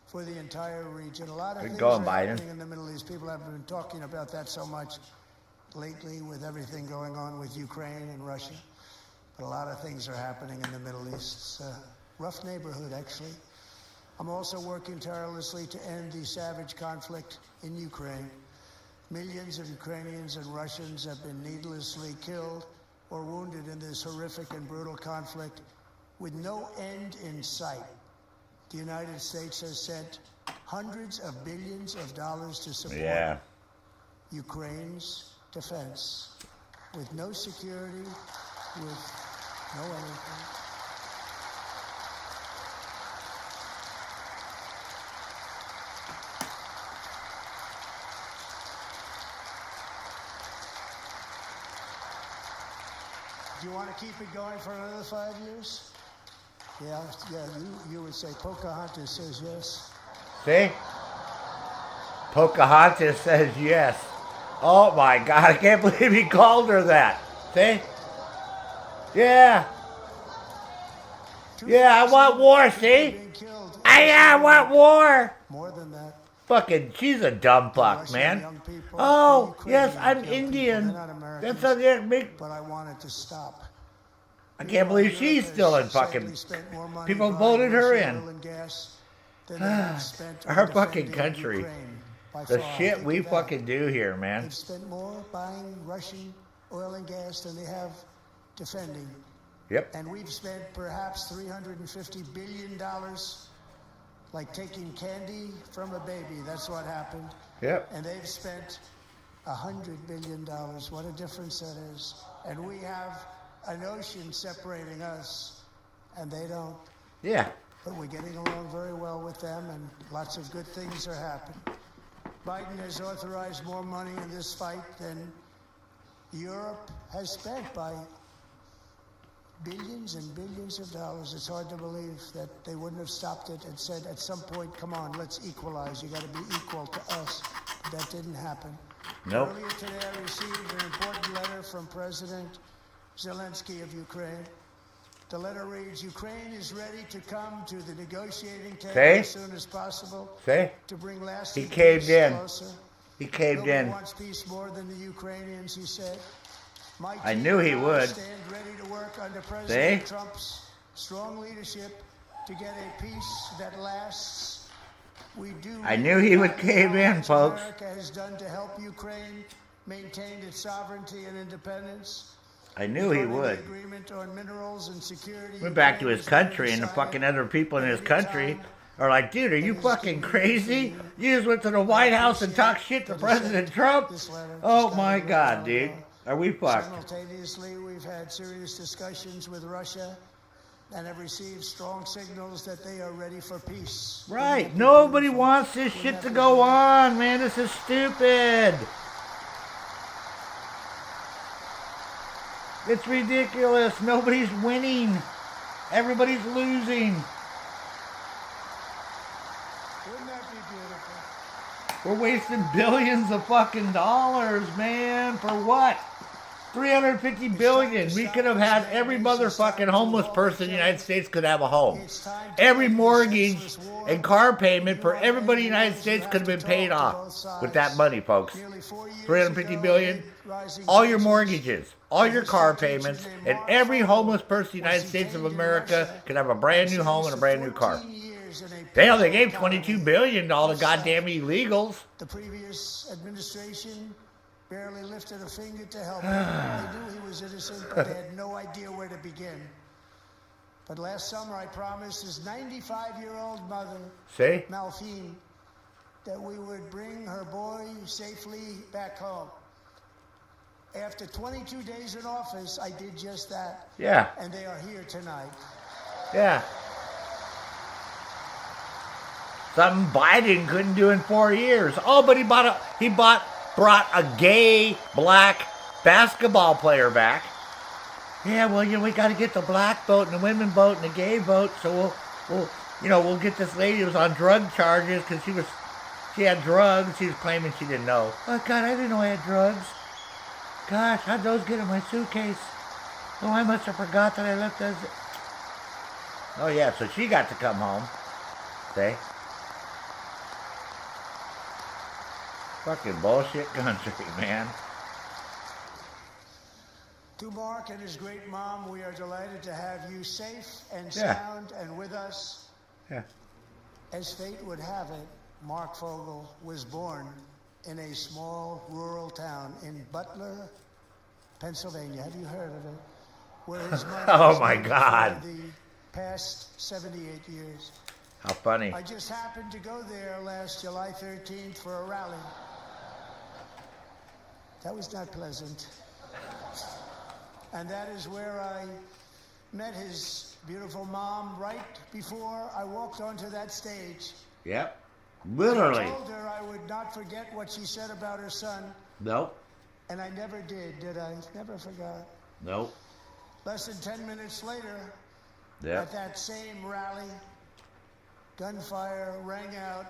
for the entire region. A lot of things are happening in the Middle East. People haven't been talking about that so much lately with everything going on with Ukraine and Russia. But a lot of things are happening in the Middle East. It's a rough neighborhood, actually. I'm also working tirelessly to end the savage conflict in Ukraine. Millions of Ukrainians and Russians have been needlessly killed or wounded in this horrific and brutal conflict, With no end in sight, the United States has sent hundreds of billions of dollars to support Ukraine's defense. With no security, with no anything. Do you want to keep it going for another 5 years? Yeah, you would say Pocahontas says yes. See? Pocahontas says yes. Oh my God, I can't believe he called her that. See? Yeah. Yeah, I want war, see? I want war. More than that. Fucking, she's a dumb fuck, man. Oh, yes, I'm Indian. That's not big. But I wanted to stop. I can't believe she's still in fucking. People voted her in. Our fucking country. The shit we fucking do here, man. They've spent more buying Russian oil and gas than they have defending. Yep. And we've spent perhaps $350 billion, like taking candy from a baby. That's what happened. Yep. And they've spent $100 billion. What a difference that is. And we have an ocean separating us, and they don't. Yeah. But we're getting along very well with them, and lots of good things are happening. Biden has authorized more money in this fight than Europe has spent by billions and billions of dollars. It's hard to believe that they wouldn't have stopped it and said at some point, come on, let's equalize. You got to be equal to us. But that didn't happen. Nope. Earlier today, I received an important letter from President Zelensky of Ukraine. The letter reads, Ukraine is ready to come to the negotiating table as soon as possible to bring lasting peace closer. He caved Nobody in. wants peace more than the Ukrainians, he said. My I team knew he and I would. stand ready to work under President Trump's strong leadership to get a peace that lasts. We do. I knew he would cave in, folks. America has done to help Ukraine maintain its sovereignty and independence. I knew he would. Agreement on minerals and security. Went back to his country, and the fucking other people in his country are like, dude, are you fucking crazy? You just went to the White House and talked shit to President Trump? Oh my God, dude. Are we fucked? Simultaneously, we've had serious discussions with Russia and have received strong signals that they are ready for peace. Right. Nobody wants this shit to go on, man. This is stupid. It's ridiculous. Nobody's winning. Everybody's losing. Wouldn't that be beautiful? We're wasting billions of fucking dollars, man. For what? $350 billion. We could have had every motherfucking homeless person in the United States could have a home. Every mortgage and car payment for everybody in the United States could have been paid off with that money, folks. $350 billion. All your mortgages, all your car payments, and every homeless person in the United States of America could have a brand new home and a brand new car. Hell, they gave $22 billion to all the goddamn illegals. The previous administration barely lifted a finger to help him. They knew he was innocent, but they had no idea where to begin. But last summer, I promised his 95-year-old mother, Malphine, that we would bring her boy safely back home. After 22 days in office, I did just that. Yeah. And they are here tonight. Yeah. Something Biden couldn't do in 4 years. Oh, but he brought a gay black basketball player back. Yeah, well, we got to get the black vote and the women vote and the gay vote, so we'll get this lady who was on drug charges because she had drugs. She was claiming she didn't know. Oh God, I didn't know I had drugs. Gosh, how'd those get in my suitcase? Oh, I must have forgot that I left those. Oh yeah, so she got to come home. See? Fucking bullshit country, man. To Mark and his great mom, we are delighted to have you safe and sound and with us. Yeah. As fate would have it, Mark Fogel was born in a small rural town in Butler, Pennsylvania. Have you heard of it? Where his mother oh my God. the past 78 years. How funny. I just happened to go there last July 13th for a rally. That was not pleasant. And that is where I met his beautiful mom right before I walked onto that stage. Yep. Literally. I told her I would not forget what she said about her son. Nope. And I never did I? Never forgot. Nope. Less than 10 minutes later, Yep. at that same rally, gunfire rang out,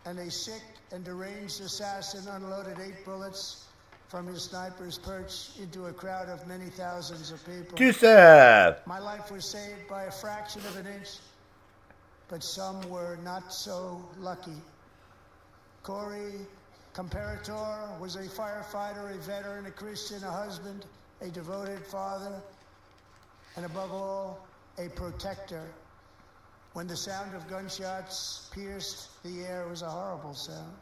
and a sick and deranged assassin unloaded 8 bullets from his sniper's perch into a crowd of many thousands of people. Joseph. My life was saved by a fraction of an inch, but some were not so lucky. Corey Comparator was a firefighter, a veteran, a Christian, a husband, a devoted father, and above all, a protector. When the sound of gunshots pierced the air, it was a horrible sound.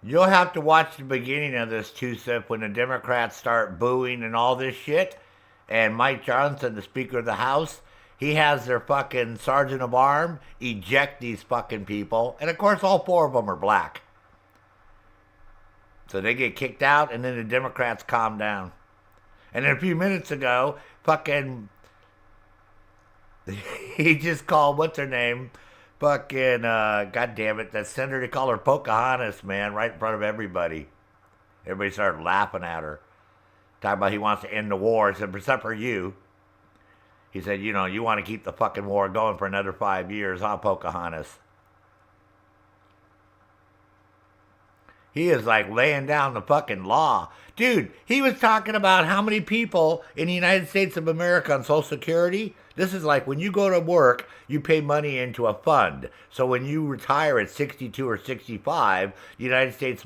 You'll have to watch the beginning of this, Joseph, when the Democrats start booing and all this shit. And Mike Johnson, the Speaker of the House, he has their fucking sergeant of arm eject these fucking people. And of course, all 4 of them are black. So they get kicked out, and then the Democrats calm down. And then a few minutes ago, fucking, he just called, what's her name? Fucking, God damn it, that senator, they call her Pocahontas, man, right in front of everybody. Everybody started laughing at her. Talking about he wants to end the war. I said, except for you. He said, you know, you want to keep the fucking war going for another 5 years, huh, Pocahontas? He is like laying down the fucking law. Dude, he was talking about how many people in the United States of America on Social Security. This is like when you go to work, you pay money into a fund. So when you retire at 62 or 65, the United States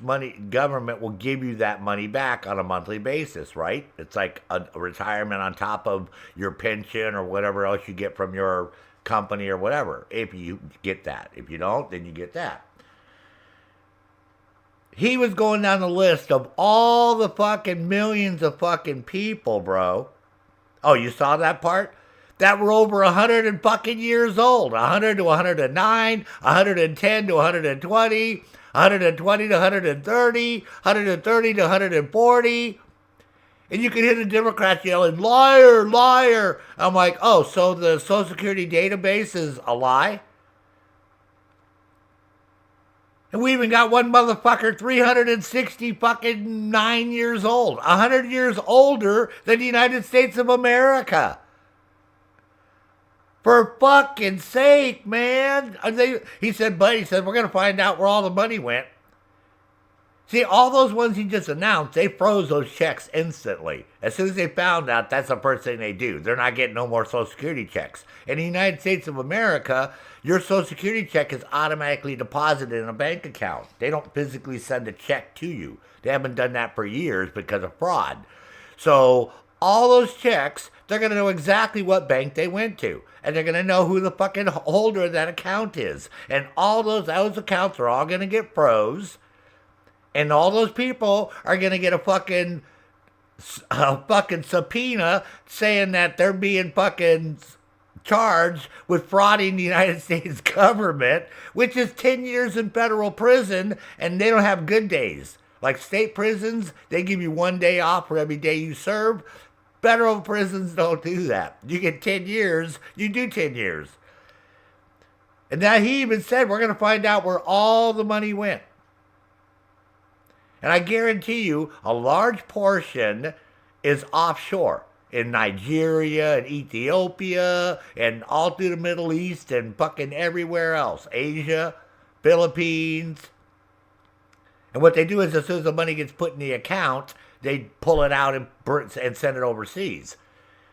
government will give you that money back on a monthly basis, right? It's like a retirement on top of your pension or whatever else you get from your company or whatever. If you get that. If you don't, then you get that. He was going down the list of all the fucking millions of fucking people, bro. Oh, you saw that part? That were over 100 and fucking years old. 100 to 109, 110 to 120, 120 to 130, 130 to 140. And you could hear the Democrats yelling, liar, liar. I'm like, oh, so the Social Security database is a lie? And we even got one motherfucker 360 fucking 9 years old. 100 years older than the United States of America. For fucking sake, man. He said, we're going to find out where all the money went. See, all those ones he just announced, they froze those checks instantly. As soon as they found out, that's the first thing they do. They're not getting no more Social Security checks. In the United States of America, your Social Security check is automatically deposited in a bank account. They don't physically send a check to you. They haven't done that for years because of fraud. So all those checks, they're going to know exactly what bank they went to. And they're going to know who the fucking holder of that account is. And all those accounts are all going to get froze. And all those people are going to get a fucking subpoena saying that they're being fucking charged with frauding the United States government, which is 10 years in federal prison, and they don't have good days. Like state prisons, they give you 1 day off for every day you serve. Federal prisons don't do that. You get 10 years, you do 10 years. And now he even said, we're going to find out where all the money went. And I guarantee you, a large portion is offshore in Nigeria and Ethiopia and all through the Middle East and fucking everywhere else. Asia, Philippines. And what they do is as soon as the money gets put in the account, they pull it out and send it overseas.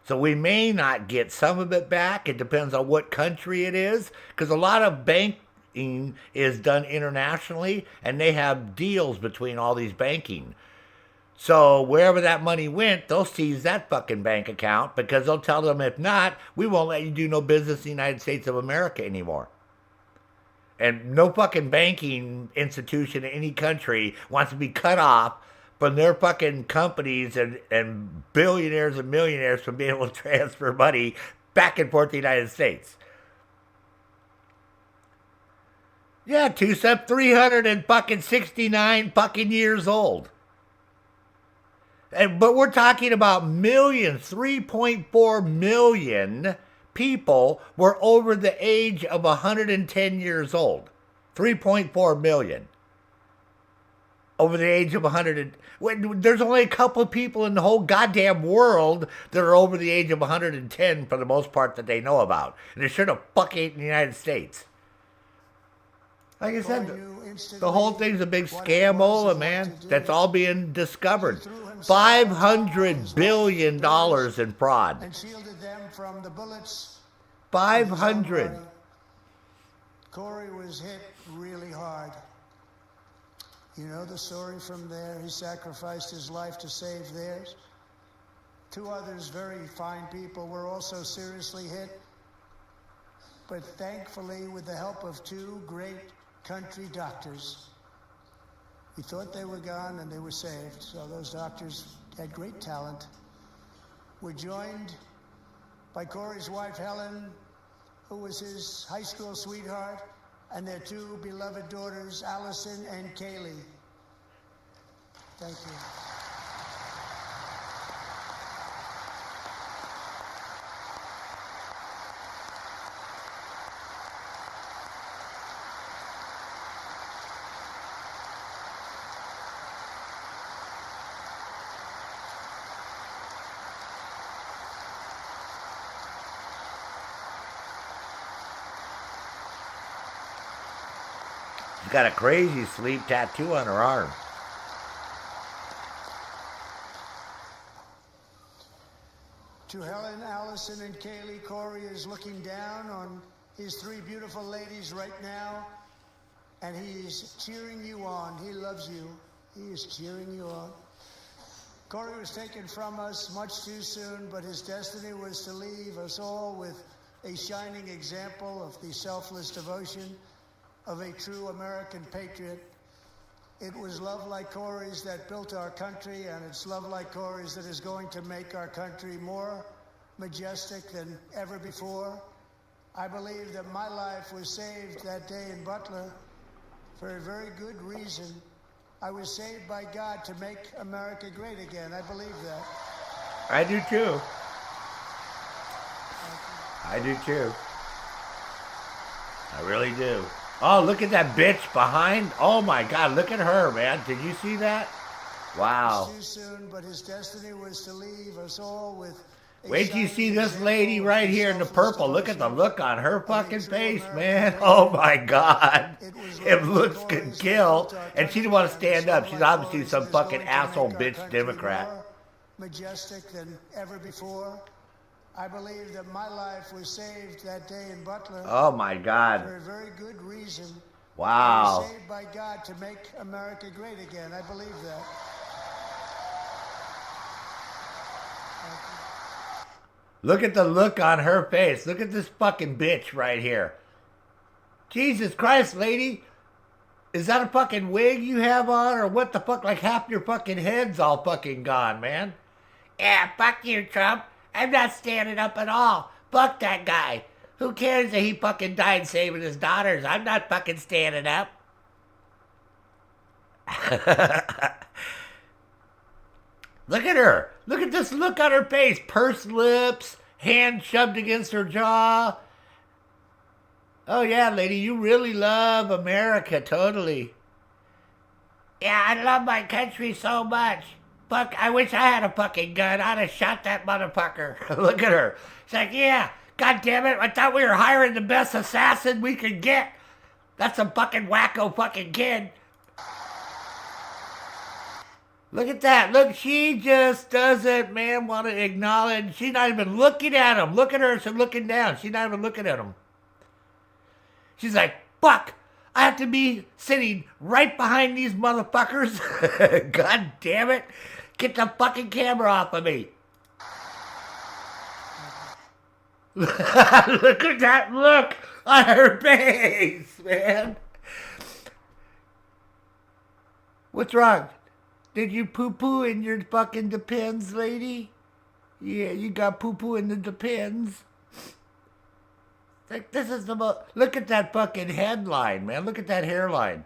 So we may not get some of it back. It depends on what country it is. Because a lot of banking is done internationally, and they have deals between all these banking. So wherever that money went, they'll seize that fucking bank account because they'll tell them, if not, we won't let you do no business in the United States of America anymore. And no fucking banking institution in any country wants to be cut off from their fucking companies and billionaires and millionaires from being able to transfer money back and forth to the United States. Yeah, two-step, 369 fucking years old. But we're talking about millions, 3.4 million people were over the age of 110 years old. 3.4 million. Over the age of 100. There's only a couple of people in the whole goddamn world that are over the age of 110 for the most part that they know about. And it should have fuck ain't in the United States. Like I said, the whole thing's a big scamola, man. That's all being discovered. $500 billion in fraud. And shielded them from the bullets. 500. Corey was hit really hard. You know the story from there. He sacrificed his life to save theirs. Two others, very fine people, were also seriously hit. But thankfully, with the help of two great country doctors, we thought they were gone and they were saved. So those doctors had great talent. We're joined by Corey's wife, Helen, who was his high school sweetheart, and their two beloved daughters, Allison and Kaylee. Thank you. She's got a crazy sleep tattoo on her arm. To Helen, Allison, and Kaylee, Corey is looking down on his three beautiful ladies right now, and he's cheering you on. He loves you. He is cheering you on. Corey was taken from us much too soon, but his destiny was to leave us all with a shining example of the selfless devotion of a true American patriot. It was love like Corey's that built our country, and it's love like Corey's that is going to make our country more majestic than ever before. I believe that my life was saved that day in Butler for a very good reason. I was saved by God to make America great again. I believe that. I do too. I do too. I really do. Oh, look at that bitch behind. Oh my God, look at her, man. Did you see that? Wow. Too soon, but his destiny was to leave us all with. Wait till you see this lady right here in the purple. Look at the look on her fucking face, man. Oh my God. If looks could kill. And she didn't want to stand up. She's obviously some fucking asshole bitch Democrat. More majestic than ever before. I believe that my life was saved that day in Butler. Oh my God. For a very good reason. Wow. I was saved by God to make America great again. I believe that. Look at the look on her face. Look at this fucking bitch right here. Jesus Christ, lady. Is that a fucking wig you have on? Or what the fuck? Like half your fucking head's all fucking gone, man. Yeah, fuck you, Trump. I'm not standing up at all. Fuck that guy. Who cares that he fucking died saving his daughters? I'm not fucking standing up. Look at her. Look at this look on her face. Pursed lips, hand shoved against her jaw. Oh yeah, lady, you really love America, totally. Yeah, I love my country so much. Fuck, I wish I had a fucking gun. I'd have shot that motherfucker. Look at her. She's like, yeah, God damn it, I thought we were hiring the best assassin we could get. That's a fucking wacko fucking kid. Look at that. Look, she just doesn't, man, want to acknowledge. She's not even looking at him. Look at her. She's looking down. She's not even looking at him. She's like, fuck. I have to be sitting right behind these motherfuckers. God damn it. Get the fucking camera off of me. Look at that look on her face, man. What's wrong? Did you poo-poo in your fucking Depends, lady? Yeah, you got poo-poo in the Depends. Like, this is the most... Look at that fucking headline, man. Look at that hairline.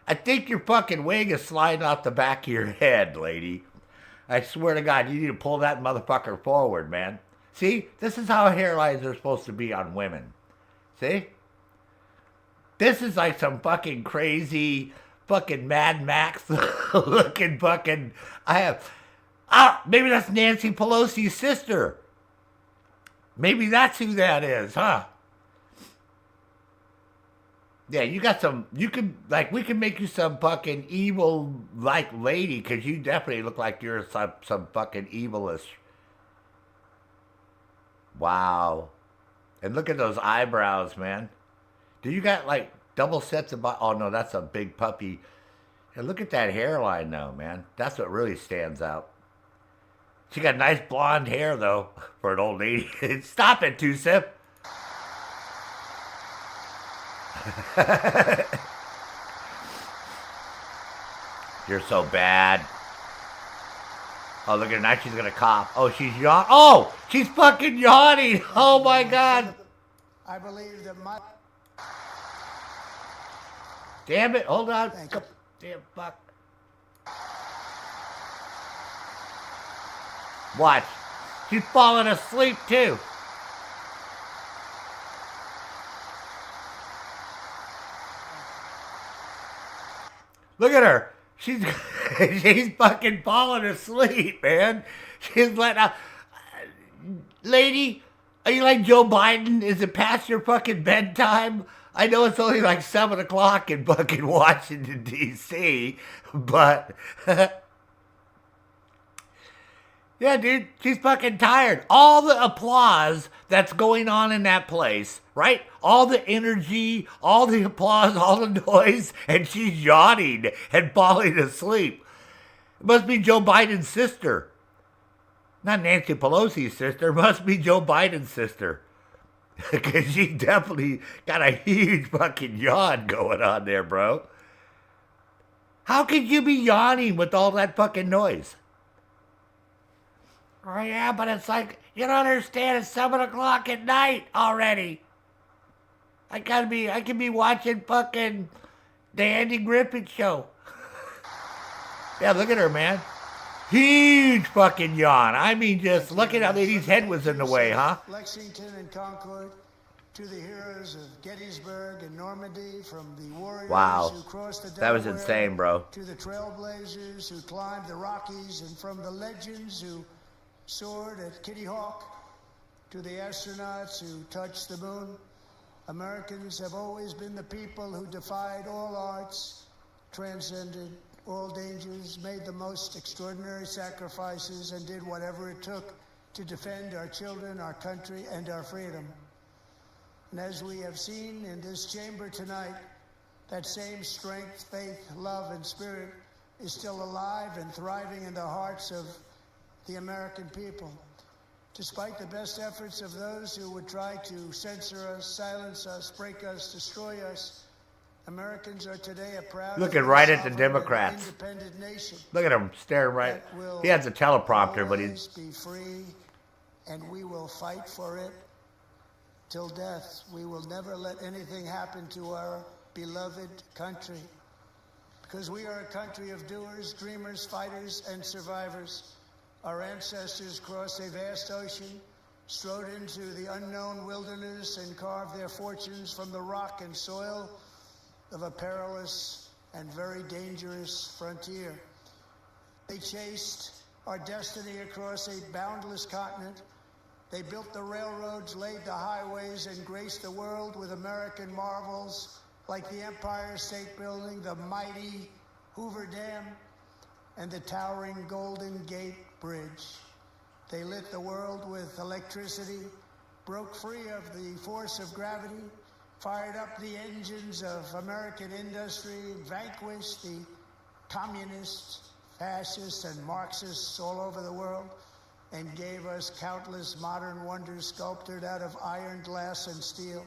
I think your fucking wig is sliding off the back of your head, lady. I swear to God, you need to pull that motherfucker forward, man. See? This is how hairlines are supposed to be on women. See? This is like some fucking crazy fucking Mad Max looking fucking... maybe that's Nancy Pelosi's sister. Maybe that's who that is, huh? Yeah, you got some... You could... Like, we can make you some fucking evil, like, lady, because you definitely look like you're some fucking evilish. Wow. And look at those eyebrows, man. Do you got, like, double sets of... Oh, no, that's a big puppy. And look at that hairline, though, man. That's what really stands out. She got nice blonde hair, though, for an old lady. Stop it, Two-Sip. You're so bad. Oh, look at her. Now she's going to cough. Oh, she's yawning. Oh, she's fucking yawning. Oh, my God. I believe that my... Damn it. Hold on. Thank you. Damn fuck. Watch. She's falling asleep, too. Look at her. She's fucking falling asleep, man. She's letting out. Lady, are you like Joe Biden? Is it past your fucking bedtime? I know it's only like 7 o'clock in fucking Washington, D.C., but... Yeah, dude, she's fucking tired. All the applause that's going on in that place, right? All the energy, all the applause, all the noise, and she's yawning and falling asleep. It must be Joe Biden's sister. Not Nancy Pelosi's sister. It must be Joe Biden's sister. Because she definitely got a huge fucking yawn going on there, bro. How could you be yawning with all that fucking noise? Oh, yeah, but it's like, you don't understand, it's 7 o'clock at night already. I can be watching fucking the Andy Griffith Show. Yeah, look at her, man. Huge fucking yawn. I mean, just look at how lady's head was in the way, huh? Lexington and Concord, to the heroes of Gettysburg and Normandy, from the warriors who crossed the Delaware, that was insane, bro. To the trailblazers who climbed the Rockies, and from the legends who soared at Kitty Hawk to the astronauts who touched the moon. Americans have always been the people who defied all odds, transcended all dangers, made the most extraordinary sacrifices, and did whatever it took to defend our children, our country, and our freedom. And as we have seen in this chamber tonight, that same strength, faith, love, and spirit is still alive and thriving in the hearts of the American people. Despite the best efforts of those who would try to censor us, silence us, break us, destroy us, Americans are today a proud, looking right at the Democrats. Independent nation. Look at him staring right. He has a teleprompter, but he's be free, and we will fight for it till death. We will never let anything happen to our beloved country, because we are a country of doers, dreamers, fighters, and survivors. Our ancestors crossed a vast ocean, strode into the unknown wilderness, and carved their fortunes from the rock and soil of a perilous and very dangerous frontier. They chased our destiny across a boundless continent. They built the railroads, laid the highways, and graced the world with American marvels like the Empire State Building, the mighty Hoover Dam, and the towering Golden Gate Bridge. They lit the world with electricity, broke free of the force of gravity, fired up the engines of American industry, vanquished the communists, fascists, and Marxists all over the world, and gave us countless modern wonders sculptured out of iron, glass, and steel.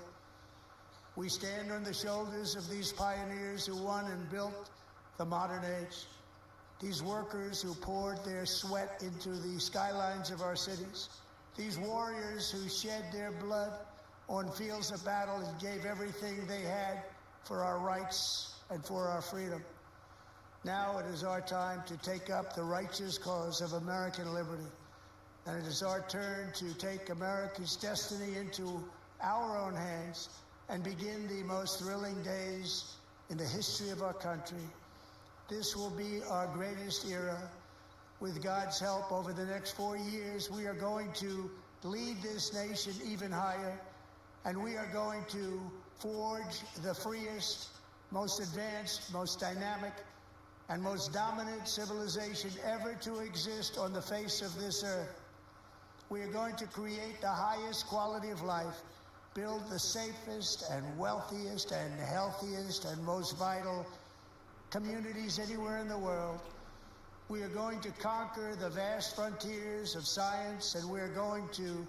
We stand on the shoulders of these pioneers who won and built the modern age. These workers who poured their sweat into the skylines of our cities. These warriors who shed their blood on fields of battle and gave everything they had for our rights and for our freedom. Now it is our time to take up the righteous cause of American liberty. And it is our turn to take America's destiny into our own hands and begin the most thrilling days in the history of our country. This will be our greatest era. With God's help, over the next 4 years, we are going to lead this nation even higher, and we are going to forge the freest, most advanced, most dynamic, and most dominant civilization ever to exist on the face of this earth. We are going to create the highest quality of life, build the safest and wealthiest and healthiest and most vital communities anywhere in the world. We are going to conquer the vast frontiers of science, and we are going to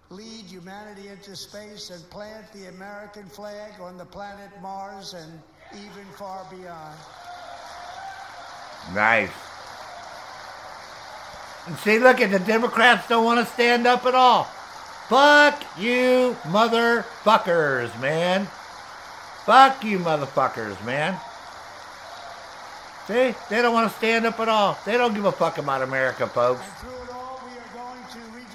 lead humanity into space and plant the American flag on the planet Mars and even far beyond. Nice. And see, look at the Democrats don't want to stand up at all. Fuck you, motherfuckers, man. Fuck you, motherfuckers, man. See? They don't want to stand up at all. They don't give a fuck about America, folks. And through it all, we are going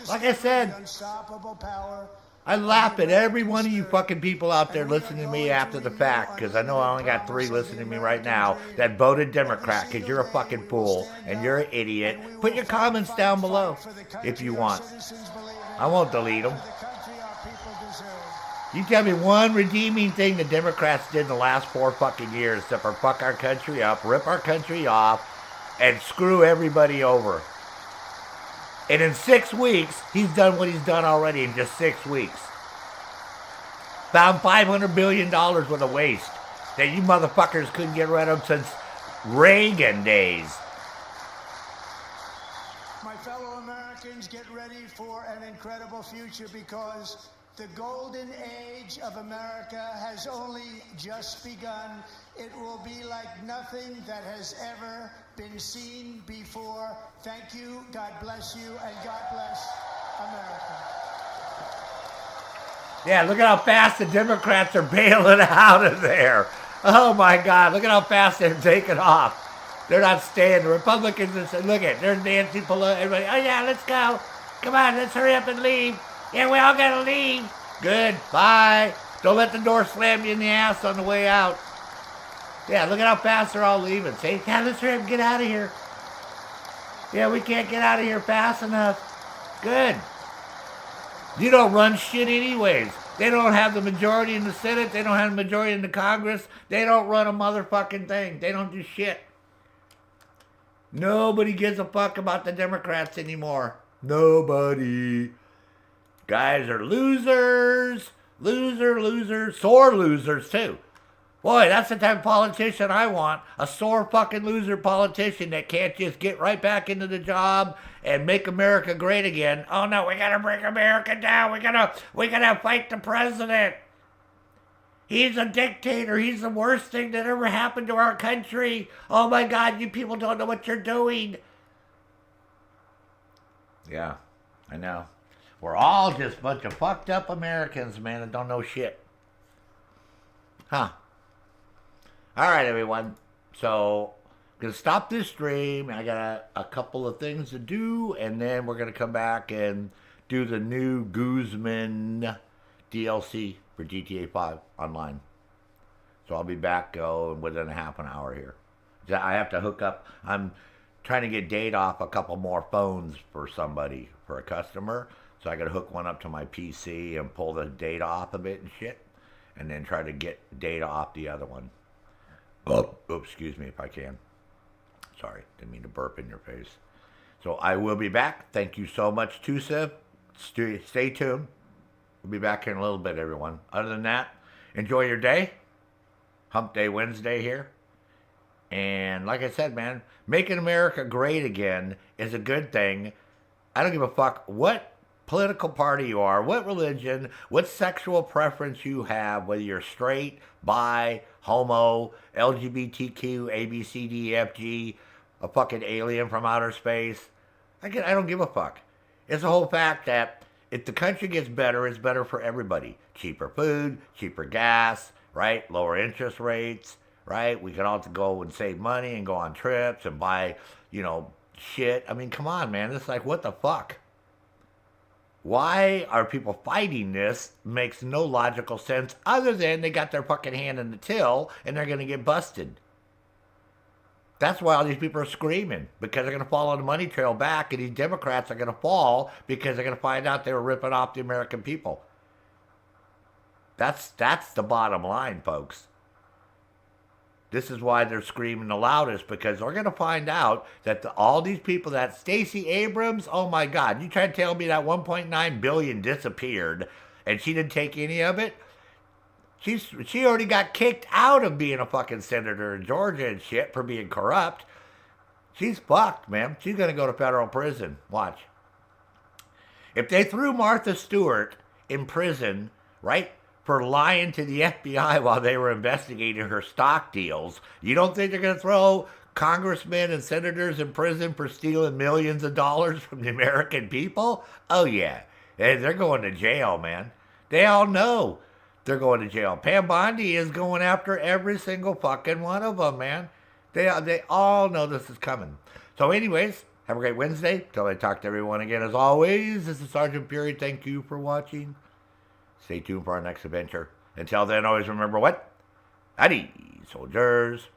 to like I said, the unstoppable power. I laugh at every one of you fucking people out there listening to me after the fact, because I know I only got 3 listening to me right now that voted Democrat, because you're a fucking fool and you're an idiot. Put your comments down below if you want. I won't delete them. You tell me one redeeming thing the Democrats did in the last 4 fucking years except for fuck our country up, rip our country off, and screw everybody over. And in 6 weeks, he's done what he's done already in just 6 weeks. Found $500 billion worth of waste that you motherfuckers couldn't get rid of since Reagan days. My fellow Americans, get ready for an incredible future, because the golden age of America has only just begun. It will be like nothing that has ever been seen before. Thank you, God bless you, and God bless America. Yeah, look at how fast the Democrats are bailing out of there. Oh my God, look at how fast they're taking off. They're not staying. The Republicans are saying, look at, there's Nancy Pelosi. Everybody, oh yeah, let's go. Come on, let's hurry up and leave. Yeah, we all gotta leave. Good, bye. Don't let the door slam you in the ass on the way out. Yeah, look at how fast they're all leaving. Say, yeah, let's hurry up and get out of here. Yeah, we can't get out of here fast enough. Good. You don't run shit anyways. They don't have the majority in the Senate. They don't have the majority in the Congress. They don't run a motherfucking thing. They don't do shit. Nobody gives a fuck about the Democrats anymore. Nobody. Guys are losers. Losers. Sore losers, too. Boy, that's the type of politician I want. A sore fucking loser politician that can't just get right back into the job and make America great again. Oh no, we gotta bring America down. We gotta fight the president. He's a dictator. He's the worst thing that ever happened to our country. Oh my God, you people don't know what you're doing. Yeah, I know. We're all just a bunch of fucked up Americans, man, that don't know shit. Huh. All right, everyone. So, I'm going to stop this stream. I got a couple of things to do, and then we're going to come back and do the new Guzman DLC for GTA 5 online. So, I'll be back within a half an hour here. I have to hook up. I'm trying to get data off a couple more phones for somebody, for a customer. So, I got to hook one up to my PC and pull the data off of it and shit, and then try to get data off the other one. Oh, excuse me if I can. Sorry, didn't mean to burp in your face. So I will be back. Thank you so much, Tusa. Stay tuned. We'll be back here in a little bit, everyone. Other than that, enjoy your day. Hump Day Wednesday here. And like I said, man, making America great again is a good thing. I don't give a fuck what political party you are, what religion, what sexual preference you have, whether you're straight, bi, homo, LGBTQ, ABCDEFG, a fucking alien from outer space. I don't give a fuck. It's the whole fact that if the country gets better, it's better for everybody. Cheaper food, cheaper gas, right? Lower interest rates, right? We can all go and save money and go on trips and buy, shit. I mean, come on, man. It's like, what the fuck? Why are people fighting this? Makes no logical sense other than they got their fucking hand in the till and they're going to get busted. That's why all these people are screaming, because they're going to fall on the money trail back, and these Democrats are going to fall because they're going to find out they were ripping off the American people. That's the bottom line, folks. This is why they're screaming the loudest, because they're going to find out that all these people, that Stacey Abrams, oh my God, you try to tell me that 1.9 billion disappeared and she didn't take any of it? She already got kicked out of being a fucking senator in Georgia and shit for being corrupt. She's fucked, man. She's going to go to federal prison. Watch. If they threw Martha Stewart in prison, right, for lying to the FBI while they were investigating her stock deals, you don't think they're going to throw congressmen and senators in prison for stealing millions of dollars from the American people? Oh, yeah. They're going to jail, man. They all know they're going to jail. Pam Bondi is going after every single fucking one of them, man. They all know this is coming. So anyways, have a great Wednesday. Till I talk to everyone again, as always, this is Sergeant Fury. Thank you for watching. Stay tuned for our next adventure. Until then, always remember what? Howdy, soldiers.